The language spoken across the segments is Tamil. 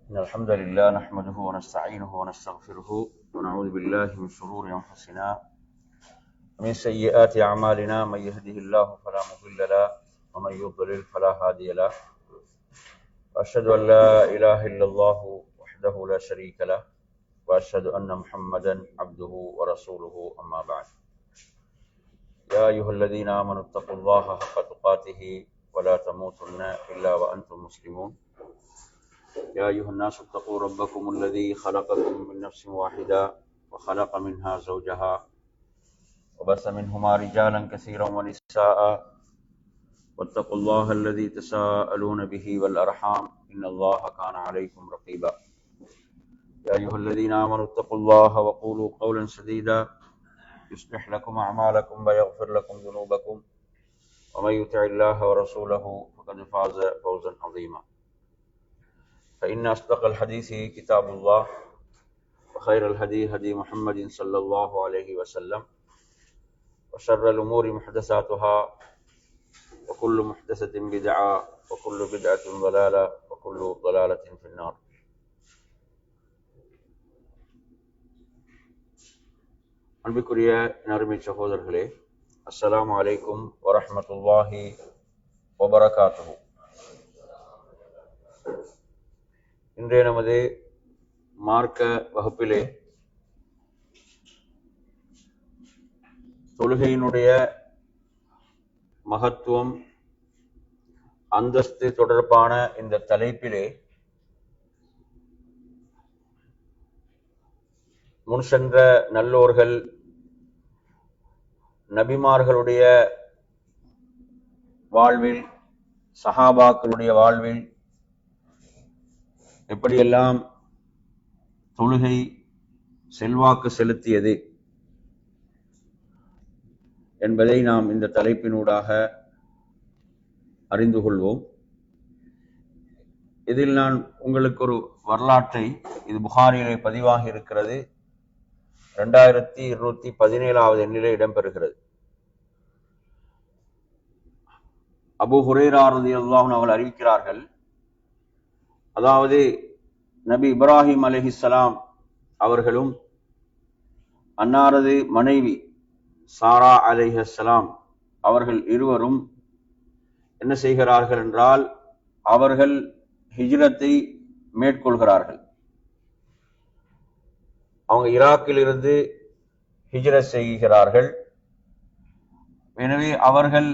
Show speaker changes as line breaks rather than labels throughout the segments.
إن الحمد لله نحمده ونستعينه ونستغفره ونعوذ بالله من شرور أنفسنا ومن سيئات أعمالنا. من يهده الله فلا مضل له ومن يضلل فلا هادي له. وأشهد أن لا إله إلا الله وحده لا شريك له وأشهد أن محمدا عبده ورسوله. أما بعد، يا أيها الذين آمنوا اتقوا الله حق تقاته ولا تموتن إلا وأنتم مسلمون. يا أيها الناس اتقوا ربكم الذي خلقكم من نفس واحدة وخلق منها زوجها وبث منهما رجالا كثيرا ونساء واتقوا الله الذي تساءلون به والأرحام إن الله كان عليكم رقيبا. يا أيها الذين آمنوا اتقوا الله وقولوا قولا سديدا يصلح لكم أعمالكم ويغفر لكم ذنوبكم ومن يطع الله ورسوله فقد فاز فوزا عظيما. فإن أصدق الحديث كتاب الله وخير الهدي هدي محمد صلى الله عليه وسلم وشر الأمور محدثاتها وكل محدثة بدعة وكل بدعة ضلالة وكل ضلالة في النار. அன்பிற்குரிய நறுமை சகோதரர்களே, அஸ்ஸலாமு அலைக்கும் வரஹ்மத்துல்லாஹி வபரகாத்துஹு. இன்றைய நமது மார்க்க வகுப்பிலே தொழுகையினுடைய மகத்துவம், அந்தஸ்து தொடர்பான இந்த தலைப்பிலே முன் சென்ற நல்லோர்கள், நபிமார்களுடைய வாழ்வில், சஹாபாக்களுடைய வாழ்வில் எப்படியெல்லாம் தொழுகை செல்வாக்கு செலுத்தியது என்பதை நாம் இந்த தலைப்பினூடாக அறிந்து கொள்வோம். இதில் நான் உங்களுக்கு ஒரு வரலாற்றை, இது புகாரியிலே பதிவாகி இருக்கிறது, 2217வது எண்ணிலே இடம்பெறுகிறது. அபூ ஹுரைரா ரலியல்லாஹு அன்ஹு அவர்கள் அறிவிக்கிறார்கள், அதாவது நபி இப்ராஹிம் அலைஹிஸ்ஸலாம் அவர்களும் அன்னாரது மனைவி சாரா அலைஹிஸ்ஸலாம் அவர்கள் இருவரும் என்ன செய்கிறார்கள் என்றால், அவர்கள் ஹிஜ்ரத்தை மேற்கொள்கிறார்கள். அவங்க ஈராக்கில் இருந்து ஹிஜ்ரத் செய்கிறார்கள். எனவே அவர்கள்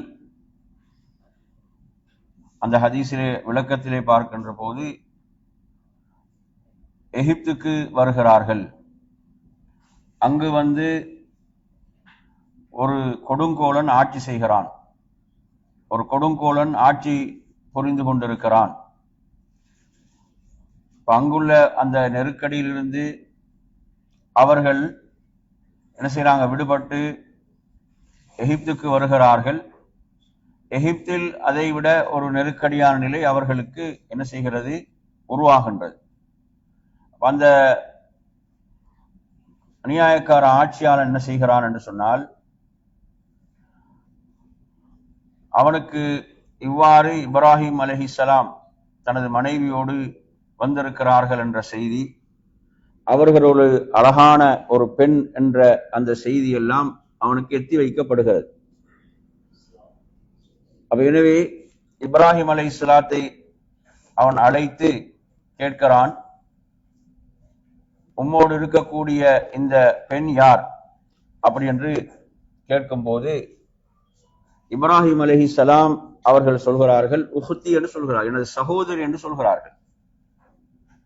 அந்த ஹதீஸிலே விளக்கத்திலே பார்க்கின்ற போது எகிப்துக்கு வருகிறார்கள். அங்கு வந்து ஒரு கொடுங்கோலன் ஆட்சி செய்கிறான். ஒரு கொடுங்கோலன் ஆட்சி புரிந்து கொண்டிருக்கிறான். அங்குள்ள அந்த நெருக்கடியிலிருந்து அவர்கள் என்ன செய்யறாங்க, விடுபட்டு எகிப்துக்கு வருகிறார்கள். எகிப்தில் அதை விட ஒரு நெருக்கடியான நிலை அவர்களுக்கு என்ன செய்கிறது, உருவாகின்றது. அந்த அநியாயக்கார ஆட்சியாளன் என்ன செய்கிறான் என்று சொன்னால், அவனுக்கு இவ்வாறு இப்ராஹிம் அலைஹிஸ்ஸலாம் தனது மனைவியோடு வந்திருக்கிறார்கள் என்ற செய்தி, அவர்களோடு அழகான ஒரு பெண் என்ற அந்த செய்தி எல்லாம் அவனுக்கு எத்தி வைக்கப்படுகிறது. அப்ப எனவே இப்ராஹிம் அலைஹிஸ்ஸலாத்தை அவன் அழைத்து கேட்கிறான், உம்மோடு இருக்கக்கூடிய இந்த பெண் யார் அப்படி என்று கேட்கும்போது இப்ராஹிம் அலைஹிஸ்ஸலாம் அவர்கள் சொல்கிறார்கள், உஹ்தி என்று சொல்கிறார்கள், எனது சகோதரி என்று சொல்கிறார்கள்.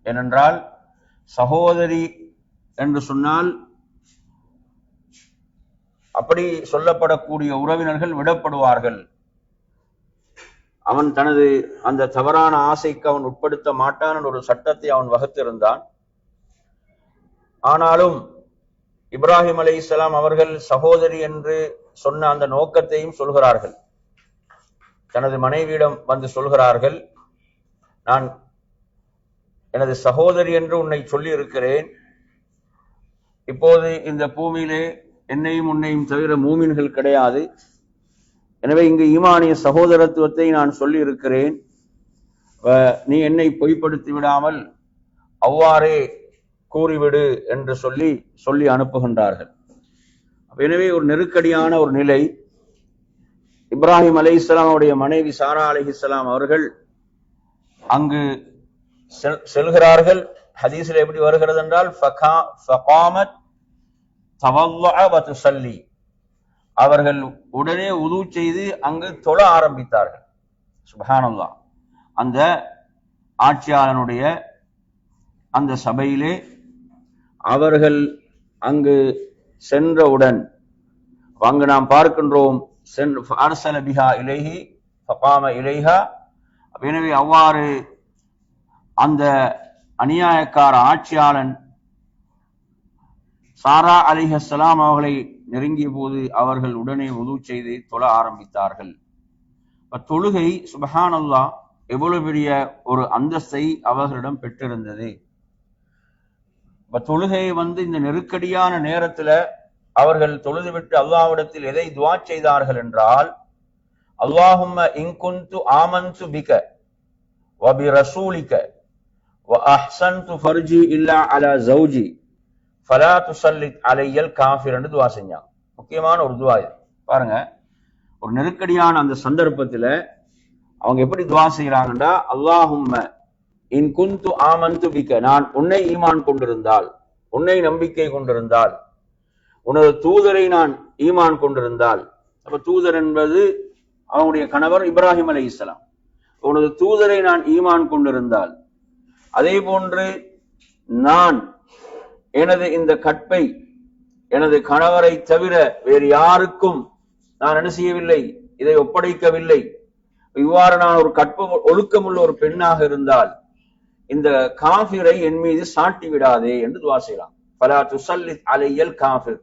ஏனென்றால் சகோதரி என்று சொன்னால் அப்படி சொல்லப்படக்கூடிய உறவினர்கள் விடப்படுவார்கள். அவன் தனது அந்த தவறான ஆசைக்கு அவன் உட்படுத்த மாட்டான் என்ற ஒரு சட்டத்தை அவன் வகுத்திருந்தான். ஆனாலும் இப்ராஹிம் அலைஹிஸ்ஸலாம் அவர்கள் சகோதரி என்று சொன்ன அந்த நோக்கத்தையும் சொல்கிறார்கள். தனது மனைவியிடம் வந்து சொல்கிறார்கள், நான் எனது சகோதரி என்று உன்னை சொல்லி இருக்கிறேன். இப்போது இந்த பூமியிலே என்னையும் உன்னையும் தவிர மூமின்கள் கிடையாது. எனவே இங்கு ஈமானிய சகோதரத்துவத்தை நான் சொல்லி இருக்கிறேன். நீ என்னை பொய்ப்படுத்தி விடாமல் அவ்வாறே கூறிவிடு என்று சொல்லி அனுப்புகின்றார்கள். எனவே ஒரு நெருக்கடியான ஒரு நிலை. இப்ராஹிம் அலைஹிஸ்ஸலாம் அவருடைய மனைவி சாரா அலைஹிஸ்ஸலாம் அவர்கள் அங்கு செல்கிறார்கள். ஹதீஸில் எப்படி வருகிறது என்றால் ஃபகாமத் தவல்லஅ வ துஸல்லி, அவர்கள் உடனே உது செய்து அங்கு தொழ ஆரம்பித்தார்கள். சுப்ஹானல்லாஹ். அந்த ஆட்சியாளனுடைய அந்த சபையிலே அவர்கள் அங்கு சென்றவுடன் அங்கு நாம் பார்க்கின்றோம் அர்ஸல பிஹா இலைஹி ஃபகாம இலைஹா. எனவே அவ்வாறு அந்த அநியாயக்கார ஆட்சியாளன் சாரா அலைஹிஸ்ஸலாம் அவர்களை நெருங்கிய போது அவர்கள் உடனே உது செய்து தொழ ஆரம்பித்தார்கள். தொழுகை சுப்ஹானல்லாஹ் எவ்வளவு பெரிய ஒரு அந்தஸ்தை அவர்களிடம் பெற்றிருந்தது. தொழுகை இந்த நெருக்கடியான நேரத்துல அவர்கள் தொழுதுவிட்டு அல்லாஹ்விடத்தில் எதை துஆ செய்தார்கள் என்றால், அல்லாஹும்ம இன் குன்து ஆமன்து பிக வ பி ரசூலிக வ அஹ்ஸன்து ஃபர்ஜி இல்லா அலா ஜௌஜி ஃபலா துஸல்லித் அலையல் காஃபிர் என்று துஆ செஞ்சாங்க. முக்கியமான ஒரு துஆ இது. பாருங்க, ஒரு நெருக்கடியான அந்த சந்தர்ப்பத்துல அவங்க எப்படி துஆ செய்யறாங்கன்றா, அல்லாஹும்ம இன் குன்து ஆமன்து பிக, நான் உன்னை ஈமான் கொண்டிருந்தால், உன்னை நம்பிக்கை கொண்டிருந்தால், உனது தூதரை நான் ஈமான் கொண்டிருந்தால். அப்ப தூதர் என்பது அவனுடைய கணவர் இப்ராஹிம் அலைஹிஸ்ஸலாம். உனது தூதரை நான் ஈமான் கொண்டிருந்தால், அதே போன்று நான் எனது இந்த கற்பை எனது கணவரை தவிர வேறு யாருக்கும் நான் என்ன செய்யவில்லை, இதை ஒப்படைக்கவில்லை. இவ்வாறு நான் ஒரு கற்பு ஒழுக்கமுள்ள ஒரு பெண்ணாக இருந்தால் இந்த காஃபிரை என் மீது சாட்டி விடாதே என்று துஆ செய்யலாம். ஃபலா துஸல்லித் அலையல் காஃபிர்,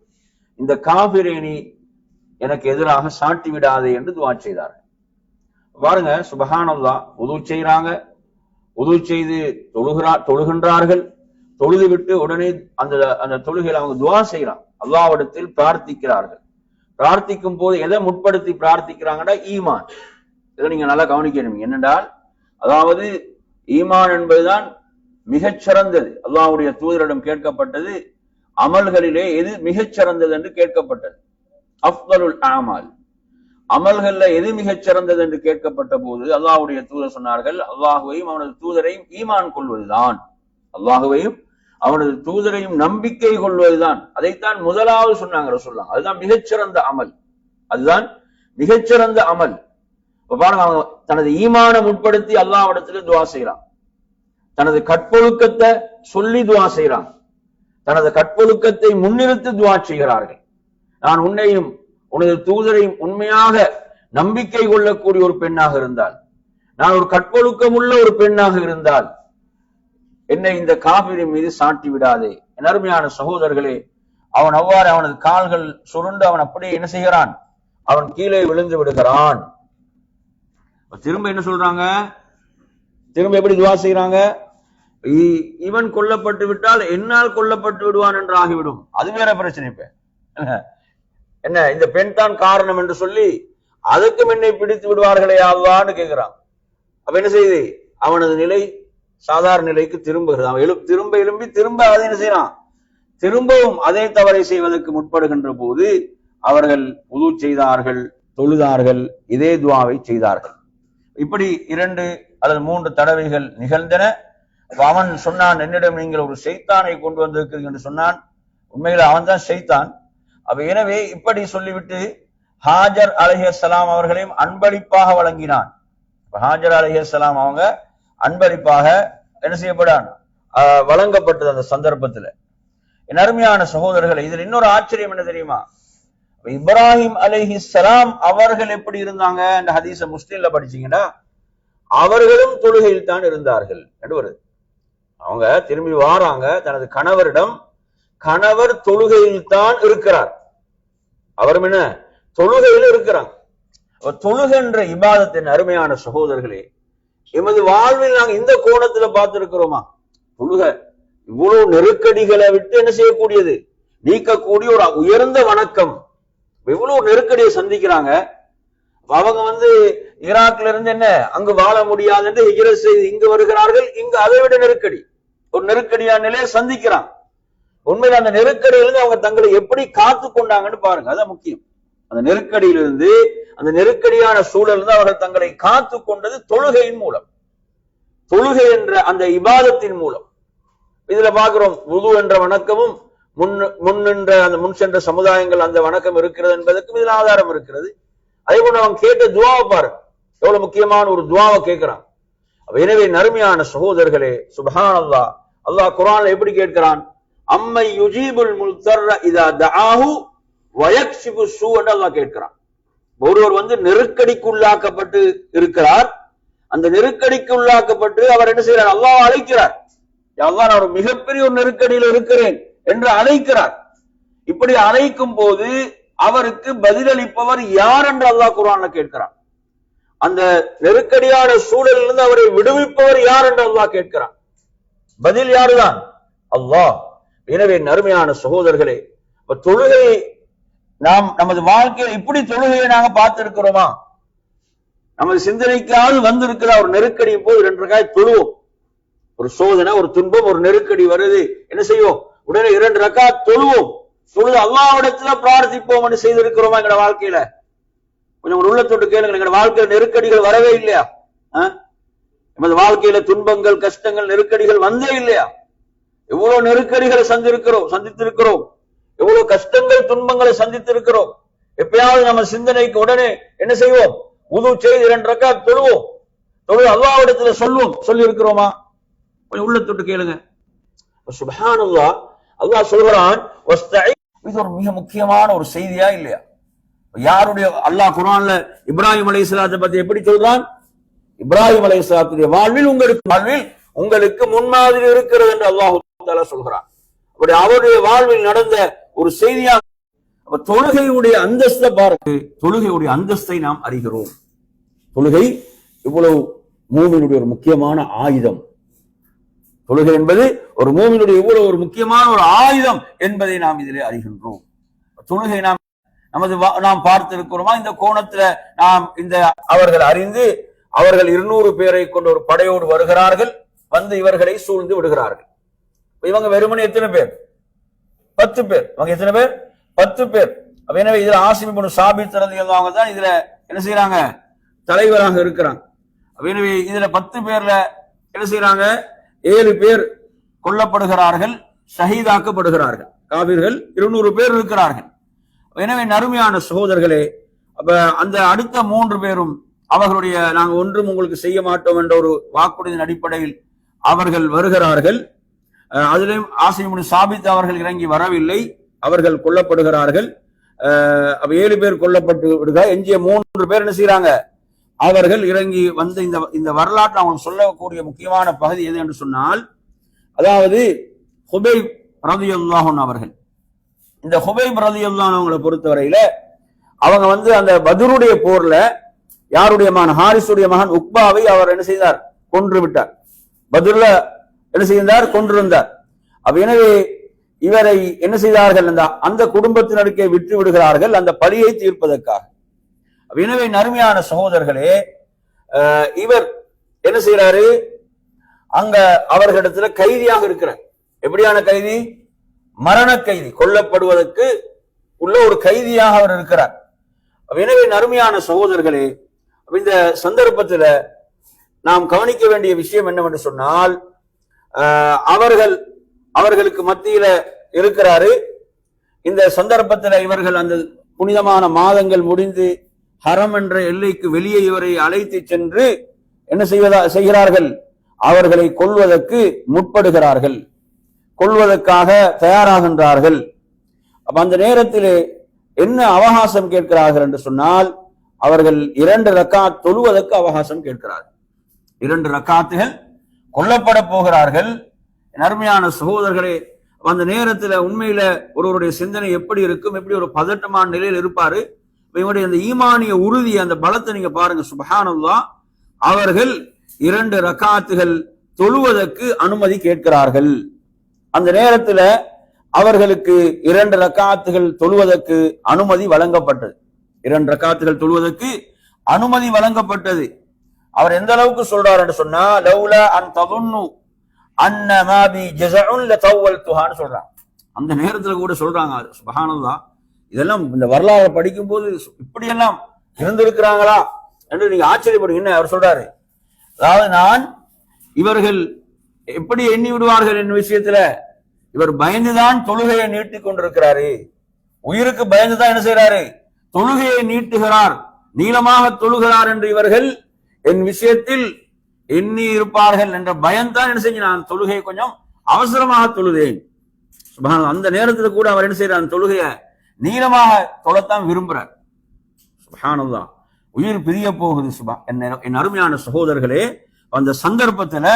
இந்த காஃபிரை நீ எனக்கு எதிராக சாட்டி விடாதே என்று துஆ செய்தார்கள். பாருங்க, சுப்ஹானல்லாஹ். உது செய்றாங்க, உது செய்து தொழுகின்றார்கள். தொழுது விட்டு உடனே அந்த தொழுகையில் அவங்க துஆ செய்யறாங்க, அல்லாஹ்விடத்தில் பிரார்த்திக்கிறார்கள். பிரார்த்திக்கும் போது எதை முற்படுத்தி பிரார்த்திக்கிறாங்கன்னா ஈமான். இதை நீங்க நல்லா கவனிக்கணும். என்னென்றால், அதாவது ஈமான் என்பதுதான் மிகச் சிறந்தது. அல்லாஹ்வுடைய தூதரிடம் கேட்கப்பட்டது, அமல்களிலே எது மிகச் சிறந்தது என்று கேட்கப்பட்டது. அஃதலுல் அமால், அமல்கள்ல எது மிகச் சிறந்தது என்று கேட்கப்பட்ட போது அல்லாஹ்வுடைய தூதர் சொன்னார்கள், அல்லாஹுவையும் அவனது தூதரையும் ஈமான் கொள்வதுதான், அல்லாஹுவையும் அவனது தூதரையும் நம்பிக்கை கொள்வதுதான். அதைத்தான் முதலாவது சொன்னாங்க ரசூலுல்லாஹ். அதுதான் மிகச்சிறந்த அமல், அதுதான் மிகச்சிறந்த அமல். பாருங்க, அவங்க தனது ஈமான முற்படுத்தி அல்லாஹ்விடத்தில் துஆ செய்யறான். தனது கற்பொழுக்கத்தை சொல்லி துஆ செய்யறான். தனது கற்பொழுக்கத்தை முன்னிறுத்தி துஆ செய்கிறார்கள். நான் உன்னையும் உனது தூதரையும் உண்மையாக நம்பிக்கை கொள்ளக்கூடிய ஒரு பெண்ணாக இருந்தால், நான் ஒரு கற்பொழுக்கம் உள்ள ஒரு பெண்ணாக இருந்தால் என்னை இந்த காபிரின் மீது சாட்டி விடாதே. என் அருமையான சகோதரர்களே, அவன் அவ்வாறு அவனது கால்கள் சுருண்டு அவன் அப்படியே என்ன செய்கிறான், அவன் கீழே விழுந்து விடுகிறான். திரும்ப என்ன சொல்றாங்க, திரும்ப எப்படி துஆ செய்யறாங்க, இவன் கொல்லப்பட்டு விட்டால் என்னால் கொல்லப்பட்டு விடுவான் என்று ஆகிவிடும். அது வேற பிரச்சனை. இப்ப என்ன, இந்த பெண் தான் காரணம் என்று சொல்லி அதுக்கும் என்னை பிடித்து விடுவார்களே அல்லாஹ்னு கேட்கிறான். அப்ப என்ன செய்யுது, அவனது நிலை சாதாரண நிலைக்கு திரும்புகிறது. அவன் திரும்ப எழும்பி திரும்ப அதை என்ன செய்யறான், திரும்பவும் அதே தவறை செய்வதற்கு முற்படுகின்ற போது அவர்கள் உது செய்தார்கள், தொழுதார்கள், இதே துஆவை செய்தார்கள். இப்படி 2 அல்லது 3 தடவைகள் நிகழ்ந்தன. அவன் சொன்னான், என்னிடம் நீங்கள் ஒரு ஷைத்தானை கொண்டு வந்திருக்கிறீர்கள் என்று சொன்னான். உண்மையில் அவன் தான் ஷைத்தான். அப்ப எனவே இப்படி சொல்லிவிட்டு ஹாஜர் அலைஹிஸ்ஸலாம் அவர்களையும் அன்பளிப்பாக வழங்கினான். ஹாஜர் அலைஹிஸ்ஸலாம் அவங்க அன்பளிப்பாக என்ன செய்யப்படான், வழங்கப்பட்டது அந்த சந்தர்ப்பத்துல. என் அருமையான சகோதரர்களை, இதில் இன்னொரு ஆச்சரியம் என்ன தெரியுமா, இப்ராஹிம் அலைஹிஸ்ஸலாம் அவர்கள் எப்படி இருந்தாங்க என்ற ஹதீஸ முஸ்லிம்ல படிச்சீங்கன்னா, அவர்களும் தொழுகையில் தான் இருந்தார்கள் என்று வருது. அவங்க திரும்பி வாராங்க தனது கணவரிடம், கணவர் தொழுகையில் தான் இருக்கிறார், அவரும் என்ன தொழுகையில் இருக்கிறாங்க. தொழுகின்ற இபாதத்தின் அருமையான சகோதரர்களே, எமது வாழ்வில் நாங்க இந்த கோணத்துல பார்த்திருக்கிறோமா? தொழுக இவ்வளவு நெருக்கடிகளை விட்டு என்ன செய்யக்கூடியது, நீக்கக்கூடிய ஒரு உயர்ந்த வணக்கம். எவ்வளவு நெருக்கடியை சந்திக்கிறாங்க. அவங்க ஈராக்ல இருந்து என்ன அங்கு வாழ முடியாது என்று ஹிஜ்ரத் செய்து இங்கு வருகிறார்கள். இங்கு அதை விட நெருக்கடி. ஒரு நெருக்கடியான நிலையை சந்திக்கிறான். உண்மையில அந்த நெருக்கடியிலிருந்து அவங்க தங்களை எப்படி காத்து கொண்டாங்கன்னு பாருங்க, அதான் முக்கியம். அந்த நெருக்கடியிலிருந்து, அந்த நெருக்கடியான சூழலிருந்து அவர்கள் தங்களை காத்து கொண்டது தொழுகையின் மூலம், தொழுகை என்ற அந்த இபாதத்தின் மூலம். இதுல பாக்குறோம், வுது என்ற வணக்கமும் முன்னின்ற அந்த முன் சென்ற சமுதாயங்கள் அந்த வணக்கம் இருக்கிறது என்பதற்கும் இதுல ஆதாரம் இருக்கிறது. அதே போல அவன் கேட்ட துவாவை பாருங்க, எவ்வளவு முக்கியமான ஒரு துவாவை கேட்கிறான். எனவே நறுமையான சகோதரர்களே, சுப்ஹானல்லாஹ், அல்லாஹ் குர்ஆன்ல எப்படி கேட்கிறான்? அம்மை யுஜீபுல் முல்தர்ர இதா தஆஹு வயக்ஷிபு ஸூ என்று அல்லாஹ் கேட்கிறான். ஒருவர் நெருக்கடிக்கு உள்ளாக்கப்பட்டு இருக்கிறார், அந்த நெருக்கடிக்கு உள்ளாக்கப்பட்டு அவர் என்ன செய்யறார்? அல்லாஹ் அழைக்கிறார். அல்லாஹ், நான் ஒரு மிகப்பெரிய ஒரு நெருக்கடியில் இருக்கிறேன் என்று அழைக்கிறார். இப்படி அழைக்கும் போது அவருக்கு பதிலளிப்பவர் யார் என்று அல்லாஹ் குர்ஆன்ல கேட்கிறான். அந்த நெருக்கடியான சூழலிலிருந்து அவரை விடுவிப்பவர் யார் என்று அல்லாஹ் கேட்கிறான். பதில் யாருதான்? அல்லாஹ். எனவே நறுமையான சகோதரர்களே, தொழுகையை நாம் நமது வாழ்க்கையில் இப்படி தொழுகையை நாங்க பார்த்திருக்கிறோமா? நமது சிந்தனைக்காவது வந்திருக்கிற ஒரு நெருக்கடி போது 2 ரக்காத் தொழுவோம். ஒரு சோதனை, ஒரு துன்பம், ஒரு நெருக்கடி வருது, என்ன செய்வோம்? உடனே 2 ரக்காத் தொழுவோம். தொழுது அல்லாஹ்விடத்துல பிரார்த்திப்போம் என்று செய்திருக்கிறோமா எங்க வாழ்க்கையில? கொஞ்சம் உள்ளத்தோடு கேளுங்க. எங்க வாழ்க்கையில நெருக்கடிகள் வரவே இல்லையா? நமது வாழ்க்கையில துன்பங்கள், கஷ்டங்கள், நெருக்கடிகள் வந்தே இல்லையா? எவ்வளவு நெருக்கடிகளை சந்தித்திருக்கிறோம், எவ்வளவு கஷ்டங்கள், துன்பங்களை சந்தித்திருக்கிறோம். எப்பயாவது நம்ம சிந்தனைக்கு உடனே என்ன செய்வோம்? வுது செய்து 2 ரக்காத் தொழுவோம். தொழுது அல்லாஹ்விடத்துல சொல்லி இருக்கிறோமா? கொஞ்சம் உள்ளத்தோடு கேளுங்க. சுப்ஹானல்லாஹ், அல்லாஹ் சொல்கிறான், இது ஒரு மிக முக்கியமான ஒரு செய்தியா இல்லையா? யாருடைய அல்லாஹ் குர்ஆன்ல இப்ராஹிம் அலைஹிஸ்ஸலாத்தை பத்தி எப்படி சொல்றான்? இப்ராஹிம் அலைஹிஸ்ஸலாத்துடைய வாழ்வில் உங்களுக்கு முன்மாதிரி இருக்கிறது என்று அல்லாஹ் தஆலா சொல்கிறான். அப்படி அவருடைய வாழ்வில் நடந்த ஒரு செய்தியா. தொழுகையுடைய அந்தஸ்தை பாருங்க, தொழுகையுடைய அந்தஸ்தை நாம் அறிகிறோம். தொழுகை இவ்வளவு மூமினுடைய ஒரு முக்கியமான ஆயுதம். தொழுகை என்பது ஒரு மூமினுடைய இவ்வளவு ஒரு முக்கியமான ஒரு ஆயுதம் என்பதை நாம் இதிலே அறிகின்றோம். தொழுகை நாம் பார்த்திருக்கிறோமா? இந்த கோணத்துல நாம் அவர்கள் அறிந்து, அவர்கள் 200 பேரை கொண்ட ஒரு படையோடு வருகிறார்கள், இவர்களை சூழ்ந்து விடுகிறார்கள். இவங்க வெறுமனே எத்தனை பேர்? 10 பேர். அவங்க எத்தனை பேர்? 10 பேர். எனவே இதுல ஆசிம் இப்னு சாபித் ரலியல்லாஹு தான் இதுல என்ன செய்யறாங்க? தலைவராக இருக்கிறாங்க. எனவே இதுல 10 பேர்ல என்ன செய்யறாங்க? 7 பேர் கொல்லப்படுகிறார்கள், ஷஹீதாக்கப்படுகிறார்கள். காபிர்கள் 200 பேர் இருக்கிறார்கள். எனவே நறுமையான சகோதரர்களே, அந்த அடுத்த 3 பேரும் அவர்களுடைய நாங்கள் ஒன்றும் உங்களுக்கு செய்ய மாட்டோம் என்ற ஒரு வாக்குறுதியின் அடிப்படையில் அவர்கள் வருகிறார்கள். அதிலும் ஆசிம் இப்னு சாபித் அவர்கள் இறங்கி வரவில்லை, அவர்கள் கொல்லப்படுகிறார்கள். 7 பேர் கொல்லப்பட்டு விடுகிறார். எஞ்சிய 3 பேர் என்ன செய்யறாங்க? அவர்கள் இறங்கி இந்த வரலாற்று அவங்களுக்கு சொல்லக்கூடிய முக்கியமான பகுதி எது என்று சொன்னால், அதாவது ஹுபைப் ரலியல்லாஹு அன்ஹு அவர்கள். இந்த ஹுபைப் ரலியல்லாஹு அன்ஹு அவங்களை பொறுத்தவரையில அவங்க அந்த பத்ருடைய போர்ல யாருடைய மகன்? ஹாரிஸுடைய மகன் உக்பாவை அவர் என்ன செய்தார்? கொன்று விட்டார். பத்ருல என்ன செய்தார்? கொன்றிருந்தார். எனவே இவரை என்ன செய்தார்கள்? அந்த குடும்பத்தினருக்கே விட்டு விடுகிறார்கள், அந்த பழியை தீர்ப்பதற்காக. எனவே நறுமையான சகோதரர்களே, இவர் என்ன செய்யறாரு? அங்க அவர்களிடத்துல கைதியாக இருக்கிறார். எப்படியான கைதி? மரண கைதி, கொல்லப்படுவதற்கு உள்ள ஒரு கைதியாக அவர் இருக்கிறார். எனவே நறுமையான சகோதரர்களே, இந்த சந்தர்ப்பத்தில் நாம் கவனிக்க வேண்டிய விஷயம் என்னவென்று சொன்னால், அவர்களுக்கு மத்தியில இருக்கிறாரு. இந்த சந்தர்ப்பத்தில் இவர்கள் அந்த புனிதமான மாதங்கள் முடிந்து ஹரம் என்ற எல்லைக்கு வெளியே இவரை அழைத்து சென்று என்ன செய்கிறார்கள்? அவர்களை கொல்வதற்கு முற்படுகிறார்கள், கொல்வதற்காக தயாராகின்றார்கள். அந்த நேரத்தில் என்ன அவகாசம் கேட்கிறார்கள் என்று சொன்னால், அவர்கள் 2 ரக்காத் தொழுவதற்கு அவகாசம் கேட்கிறார்கள். 2 ரக்காத்துகள் கொல்லப்பட போகிறார்கள். நறுமையான சகோதரர்களே, அந்த நேரத்தில் உண்மையில ஒருவருடைய சிந்தனை எப்படி இருக்கும்? எப்படி ஒரு பதட்டமான நிலையில் இருப்பாரு? இவங்களுடைய அந்த ஈமானிய உறுதி, அந்த பலத்தை நீங்க பாருங்க. சுப்ஹானல்லாஹ், அவர்கள் 2 ரக்காத்துகள் தொழுவதற்கு அனுமதி கேட்கிறார்கள். அந்த நேரத்தில் அவர்களுக்கு 2 ரக்காத்துகள் தொழுவதற்கு அனுமதி வழங்கப்பட்டது. 2 ரக்காத்துகள் தொழுவதற்கு அனுமதி வழங்கப்பட்டது. அவர் எந்த அளவுக்கு சொல்றார் என்று சொன்னா, லௌலா அன் ததுன்னு அன்னமா பி ஜஸஉன் லதவல்துஹான்னு சொல்றாங்க. அந்த நேரத்துல கூட சொல்றாங்க சுப்ஹானல்லாஹ், இதெல்லாம் இந்த வரலாறு படிக்கும் போது இப்படியெல்லாம் இருந்திருக்கிறாங்களா என்று நீங்க ஆச்சரியப்படுங்க. என்ன அவர் சொல்றாரு, அதாவது நான் இவர்கள் எப்படி எண்ணி விடுவார்கள் என் விஷயத்துல, இவர் பயந்துதான் தொழுகையை நீட்டிக் கொண்டிருக்கிறாரு, உயிருக்கு பயந்துதான் என்ன செய்யறாரு, தொழுகையை நீட்டுகிறார், நீளமாக தொழுகிறார் என்று இவர்கள் என் விஷயத்தில் எண்ணி இருப்பார்கள் என்ற பயம்தான் என்ன செஞ்சு நான் தொழுகையை கொஞ்சம் அவசரமாக தொழுதேன். சுப்ஹானல்லாஹ், அந்த நேரத்தில் கூட அவர் என்ன செய்யறார், தொழுகையை நீளமாக தொழத்தான் விரும்புறார். சுப்ஹானல்லாஹ், உயிர் பிரிய போகுது. என் அருமையான சகோதரர்களே, அந்த சந்தர்ப்பத்துல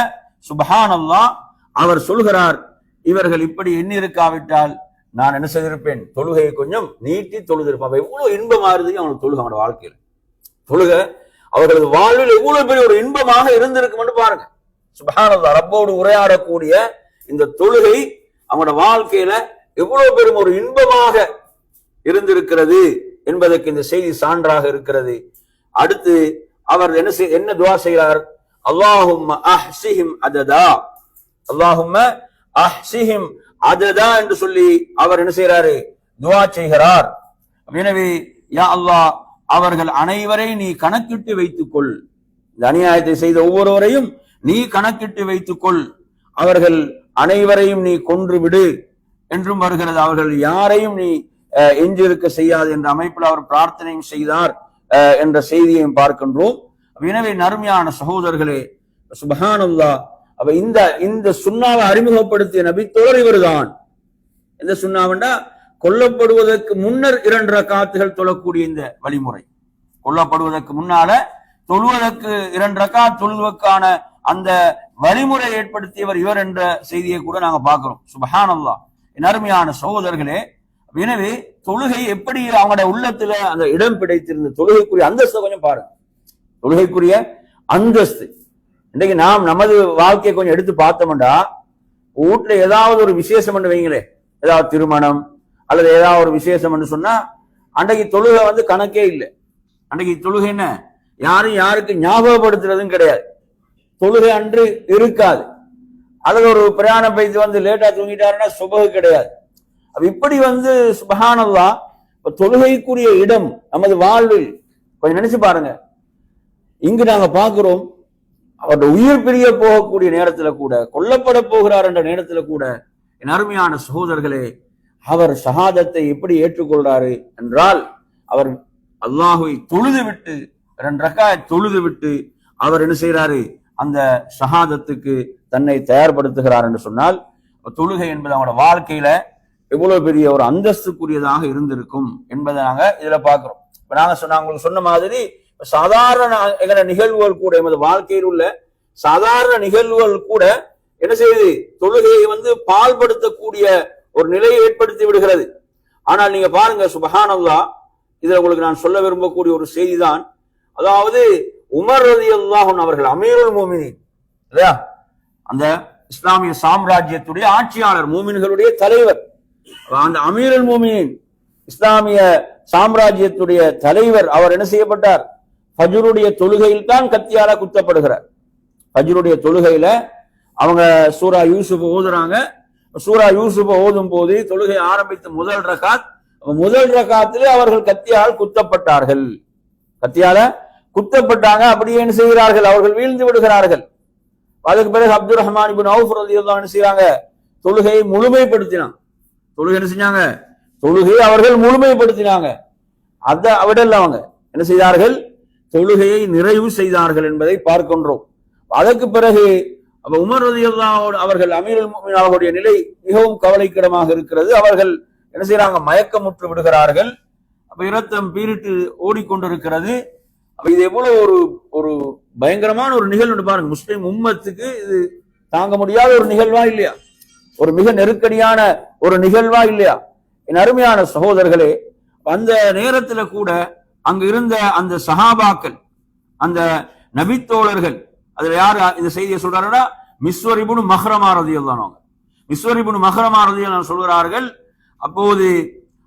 சுப்ஹானல்லாஹ் அவர் சொல்கிறார், இவர்கள் இப்படி எண்ணி இருக்காவிட்டால் நான் என்ன செய்திருப்பேன், தொழுகையை கொஞ்சம் நீட்டி தொழுதிருப்பேன். எவ்வளவு இன்பமா இருந்தது அவங்களுக்கு தொழுகை, அவனோட வாழ்க்கையில் தொழுக அவர்களது வாழ்வில் எவ்வளவு பெரிய ஒரு இன்பமாக இருந்திருக்கும் பாருங்க. சுப்ஹானல்லாஹ், ரப்போடு உரையாடக்கூடிய இந்த தொழுகை அவனோட வாழ்க்கையில எவ்வளவு பெரும் ஒரு இன்பமாக இருந்திருக்கிறது என்பதற்கு இந்த செய்தி சான்றாக இருக்கிறது. அடுத்து அவர் என்ன துஆ செய்கிறார், அல்லாஹும்ம அஹ்ஸிஹிம் அததா, அல்லாஹும்ம அஹ்ஸிஹிம் அததா என்று சொல்லி அவர் என்ன செய்கிறாரு, துஆ செய்கிறார். எனவே யா அல்லாஹ், அவர்கள் அனைவரை நீ கணக்கிட்டு வைத்துக்கொள், இந்த அநியாயத்தை செய்த ஒவ்வொருவரையும் நீ கணக்கிட்டு வைத்துக்கொள், அவர்கள் அனைவரையும் நீ கொன்று விடு என்றும் வருகிறது. அவர்கள் யாரையும் நீ எஞ்சிருக்க செய்யாது என்ற அமைப்பில் அவர் பிரார்த்தனையும் செய்தார் என்ற செய்தியையும் பார்க்கின்றோம். எனவே நறுமையான சகோதரர்களே, சுப்ஹானல்லாஹ், அப்ப இந்த சுன்னாவை அறிமுகப்படுத்திய நபித்தோர் இவர்தான். இந்த சுன்னாவண்டா கொல்லப்படுவதற்கு முன்னர் 2 ரக்காத்துகள் தொழக்கூடிய இந்த வழிமுறை, கொல்லப்படுவதற்கு முன்னால தொழுவதற்கு 2 ரக்காத் தொழுவதற்கான அந்த வழிமுறை ஏற்படுத்தியவர் இவர் என்ற செய்தியை கூட நாங்க பார்க்கிறோம். சுப்ஹானல்லாஹ், என் அருமையான சகோதரர்களே, எனவே தொழுகை எப்படி அவங்களுடைய உள்ளத்துல அந்த இடம் பிடித்திருந்த தொழுகைக்குரிய அந்தஸ்து கொஞ்சம் பாருங்க. தொழுகைக்குரிய அந்தஸ்து இன்றைக்கு நாம் நமது வாழ்க்கையை கொஞ்சம் எடுத்து பார்த்தோம்டா, வீட்டுல ஏதாவது ஒரு விசேஷம் வைங்களே, ஏதாவது திருமணம் அல்லது ஏதாவது ஒரு விசேஷம் சொன்னா அன்றைக்கு தொழுகை கணக்கே இல்லை. அன்றைக்கு தொழுகை என்ன, யாரும் யாருக்கு ஞாபகப்படுத்துறதும் கிடையாது, தொழுகை அன்று இருக்காது. அல்லது ஒரு பிரயாணம் பயிற்சி லேட்டா தூங்கிட்டாருன்னா சுபகு கிடையாது. அப்ப இப்படி சுப்ஹானல்லாஹ், தொழுகைக்குரிய இடம் நமது வாழ்வில் கொஞ்சம் நினைச்சு பாருங்க. இங்கு நாங்க பார்க்கிறோம், அவருடைய உயிர் பிரிய போகக்கூடிய நேரத்துல கூட, கொல்லப்பட போகிறார் என்ற நேரத்துல கூட, என் அருமையான சகோதரர்களே, அவர் ஷஹாதத்தை எப்படி ஏற்றுக்கொள்றாரு என்றால், அவர் அல்லாஹுவை தொழுது விட்டு 2 ரக்காத் தொழுது விட்டு அவர் என்ன செய்யறாரு, அந்த ஷஹாதத்துக்கு தன்னை தயார்படுத்துகிறார் என்று சொன்னால், தொழுகை என்பது அவங்களோட வாழ்க்கையில எவ்வளவு பெரிய ஒரு அந்தஸ்துக்குரியதாக இருந்திருக்கும் என்பதை நாங்க இதுல பாக்குறோம். இப்ப நாங்க உங்களுக்கு சொன்ன மாதிரி சாதாரண நிகழ்வுகள் கூட, எமது வாழ்க்கையில் உள்ள சாதாரண நிகழ்வுகள் கூட என்ன செய்யுது, தொழுகையை பால்படுத்தக்கூடிய ஒரு நிலையை ஏற்படுத்தி விடுகிறது. ஆனால் நீங்க பாருங்க சுப்ஹானல்லாஹ், இதுல உங்களுக்கு நான் சொல்ல விரும்பக்கூடிய ஒரு செய்தி தான், அதாவது உமர் ரலியல்லாஹு அன்ஹு அவர்கள் அமீருல் முஃமினீன் இல்லையா, அந்த இஸ்லாமிய சாம்ராஜ்யத்துடைய ஆட்சியாளர், மூமின்களுடைய தலைவர், அந்த அமீருல் முஃமினீன் இஸ்லாமிய சாம்ராஜ்யத்துடைய தலைவர், அவர் என்ன செய்யப்பட்டார், ஃபஜ்ருடைய தொழுகையில் தான் கத்தியால குத்தப்படுகிறார். ஃபஜ்ருடைய தொழுகையில அவங்க சூரா யூசுப் ஓதுறாங்க. சூரா யூசுப் ஓதும் போது தொழுகை ஆரம்பித்த முதல் ரக்காத்திலே அவர்கள் கத்தியால் குத்தப்பட்டார்கள். கத்தியால குத்தப்பட்டாங்க. அப்படியே என்ன செய்கிறார்கள், அவர்கள் வீழ்ந்து விடுகிறார்கள். அதுக்கு பிறகு அப்துல் ரஹ்மான் இப்னு அவுஃப் ரலியல்லாஹு அன்ஹு செய்றாங்க, தொழுகையை முழுமைப்படுத்தினாங்க. தொழுகை என்ன செஞ்சாங்க, தொழுகையை அவர்கள் முழுமைப்படுத்தினாங்க. அதை விடல, அவங்க என்ன செய்தார்கள், தொழுகையை நிறைவு செய்தார்கள் என்பதை பார்க்கின்றோம். அதற்கு பிறகு உமர் ரலியல்லாஹு அவர்கள் அமீருல் முஃமினீன் அவர்களுடைய நிலை மிகவும் கவலைக்கிடமாக இருக்கிறது. அவர்கள் என்ன செய்யறாங்க, மயக்கமுற்று விடுகிறார்கள். அப்ப இரத்தம் பீரிட்டு ஓடிக்கொண்டிருக்கிறது. அப்ப இது எவ்வளவு ஒரு பயங்கரமான ஒரு நிகழ்வு பாருங்க. முஸ்லிம் உம்மத்துக்கு இது தாங்க முடியாத ஒரு நிகழ்வா இல்லையா, ஒரு மிக நெருக்கடியான ஒரு நிகழ்வா இல்லையா? என் அருமையான சகோதரர்களே, அந்த நேரத்துல கூட அங்கு இருந்த அந்த சஹாபாக்கள், அந்த நபித்தோழர்கள், அதுல யாரு இந்த செய்தியை சொல்றாருன்னா, மிஸ்வர் இப்னு மஹ்ரமா ரலியல்லாஹு அன்ஹு. மிஸ்வர் இப்னு மஹ்ரமா ரலியல்லாஹு அன்ஹு சொல்கிறார்கள், அப்போது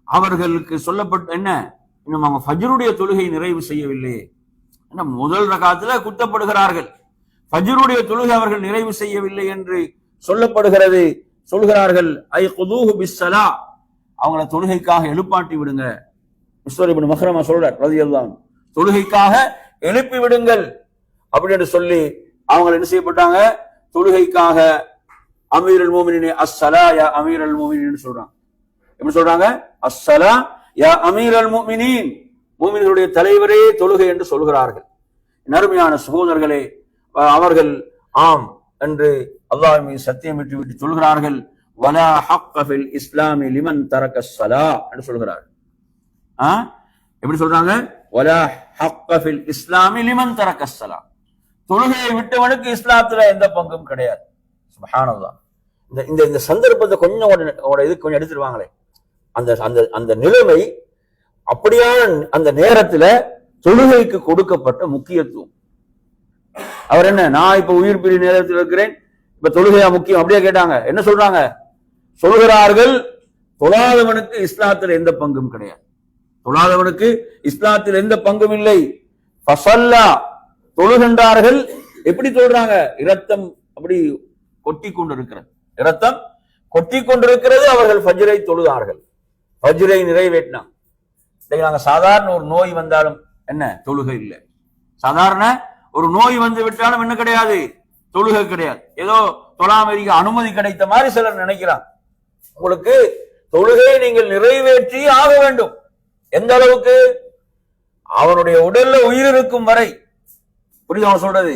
அவர்களுக்கு சொல்லப்பட்ட என்ன, இன்னும் அவங்க ஃபஜ்ருடைய தொழுகை நிறைவு செய்யவில்லை. முதல் ரகாத்துல குத்தப்படுகிறார்கள், ஃபஜ்ருடைய தொழுகை அவர்கள் நிறைவு செய்யவில்லை என்று சொல்லப்படுகிறது. சொல்கிறார்கள் ஐ குதூஹு பிஸ்ஸலா, அவங்கள தொழுகைக்காக எழுப்பாட்டி விடுங்க. மிஸ்வர் இப்னு மக்ரமா சொல்றார் ரலியல்லாஹு அன்ஹு, தொழுகைக்காக எழுப்பி விடுங்கள் அப்படின்னு சொல்லி அவங்க என்ன செய்யப்பட்டாங்க, தொழுகைக்காக அமீருல் முஃமினீன் அஸ்ஸலா யா அமீருல் முஃமினீன் சொல்றாங்க. எப்படி சொல்றாங்க? அஸ்ஸலா யா அமீருல் முஃமினீன், முஃமின்களுடைய தலைவரே தொழுகை என்று சொல்கிறார்கள். நறுமையான சகோதரர்களே, அவர்கள் ஆம் என்று அல்லாஹ் மீது சத்தியமிட்டு விட்டு சொல்கிறார்கள். வலா ஹக்க ஃபில் இஸ்லாமி லிமன் தரக ஸலா என்று சொல்கிறார்கள். எப்படி சொல்றாங்க? வலா ஹக்க ஃபில் இஸ்லாமி லிமன் தரக ஸலா, தொழுகையை விட்டவனுக்கு இஸ்லாத்துல எந்த பங்கும் கிடையாது. சுப்ஹானல்லாஹ். இந்த இந்த சந்தர்ப்பத்தை கொஞ்சம் கொஞ்சம் எடுத்துருவாங்களே, அந்த அந்த அந்த நிலைமை, அப்படியான அந்த நேரத்துல தொழுகைக்கு கொடுக்கப்பட்ட முக்கியத்துவம். அவர் என்ன, நான் இப்ப உயிர் பிரி நேரத்தில் இருக்கிறேன், இப்ப தொழுகையா முக்கியம் அப்படியே கேட்டாங்க. என்ன சொல்றாங்க? சொல்கிறார்கள், தொழாதவனுக்கு இஸ்லாத்தில் எந்த பங்கும் கிடையாது, தொழாதவனுக்கு இஸ்லாத்தில் எந்த பங்கும் இல்லை. ஃபஸல்லா, தொழுகின்றார்கள். எப்படி சொல்றாங்க? இரத்தம் அப்படி கொட்டி கொண்டிருக்கிறது, இரத்தம் கொட்டி கொண்டிருக்கிறது. அவர்கள் ஃபஜ்ரை தொழுதார்கள், ஃபஜ்ரை நிறைவேற்றினாங்க. நாங்க சாதாரண ஒரு நோய் வந்தாலும் என்ன தொழுகை இல்லை, சாதாரண ஒரு நோய் வந்து விட்டாலும் என்ன கிடையாது, தொழுகை கிடையாது. ஏதோ தொழாமரிக்க அனுமதி கிடைத்த மாதிரி சிலர் நினைக்கிறாங்க. உங்களுக்கு தொழுகையை நீங்கள் நிறைவேற்றி ஆக வேண்டும். எந்த அளவுக்கு? அவனுடைய உடல்ல உயிர் இருக்கும் வரை. புரியுது அவன் சொல்றது?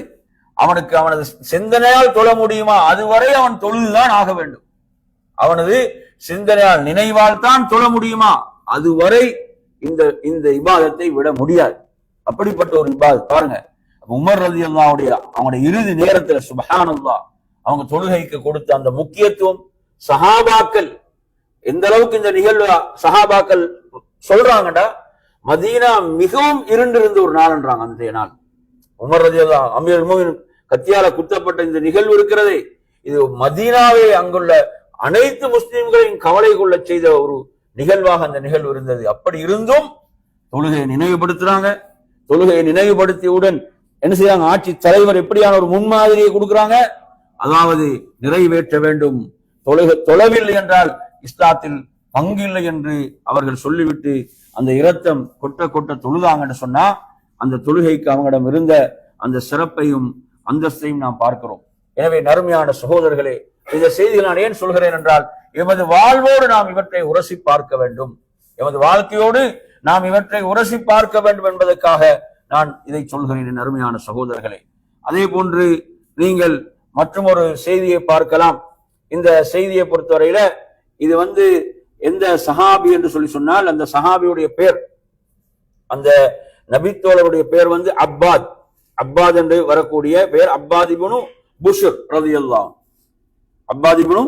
அவனுக்கு அவனது சிந்தனையால் தொழ முடியுமா அதுவரை அவன் தொழுதுதான் ஆக வேண்டும். அவனது சிந்தனையால் நினைவால் தான் தொழ முடியுமா அதுவரை இந்த இந்த இபாதத்தை விட முடியாது. அப்படிப்பட்ட ஒரு இபாதத் பாருங்க. உமர் ரலியல்லாஹு அவங்களுடைய இறுதி நேரத்துல சுப்ஹானல்லாஹ் அவங்க தொழுகைக்கு கொடுத்த அந்த முக்கியத்துவம், சஹாபாக்கள் எந்த அளவுக்கு இந்த நிகழ்வு சஹாபாக்கள் சொல்றாங்கடா, மதீனா மிகவும் இருண்டிருந்த ஒரு நாள்ன்றாங்க. அந்த நாள் உமர் ரலியல்லாஹு அமீருல் முஃமினீன் கத்தியால குத்தப்பட்ட இந்த நிகழ்வு இருக்கிறதே, இது மதீனாவை அங்குள்ள அனைத்து முஸ்லிம்களையும் கவலை கொள்ள செய்த ஒரு நிகழ்வாக அந்த நிகழ்வு இருந்தது. அப்படி இருந்தும் தொழுகையை நினைவுபடுத்துறாங்க. தொழுகையை நினைவுபடுத்தியவுடன் என்ன செய்யறாங்க, ஆட்சி தலைவர் எப்படியான ஒரு முன்மாதிரியை கொடுக்கிறாங்க, அதாவது நிறைவேற்ற வேண்டும், தொழவில்லை என்றால் இஸ்லாத்தில் பங்கில்லை என்று அவர்கள் சொல்லிவிட்டு அந்த இரத்தம் கொட்ட கொட்ட தொழுதாங்கன்னு சொன்னா அந்த தொழுகைக்கு அவங்களிடம் இருந்த அந்த சிறப்பையும் அந்தஸ்தையும் நாம் பார்க்கிறோம். எனவே நறுமையான சகோதரர்களே, இந்த செய்திகள் நான் ஏன் சொல்கிறேன் என்றால், எமது வாழ்வோடு நாம் இவற்றை உரசி பார்க்க வேண்டும், எமது வாழ்க்கையோடு நாம் இவற்றை உரசி பார்க்க வேண்டும் என்பதற்காக நான் இதை சொல்கிறேன் அருமையான சகோதரர்களே. அதே போன்று நீங்கள் மற்றும் ஒரு செய்தியை பார்க்கலாம். இந்த செய்தியை பொறுத்தவரையில இது எந்த சஹாபி என்று சொல்லி சொன்னால், அந்த சஹாபியுடைய பேர், அந்த நபித்தோழருடைய பேர் அப்பாத், அப்பாத் என்று வரக்கூடிய பேர் அப்பாத் இப்னு புஷ்ர் ரலியல்லாஹு, அப்பாத் இப்னு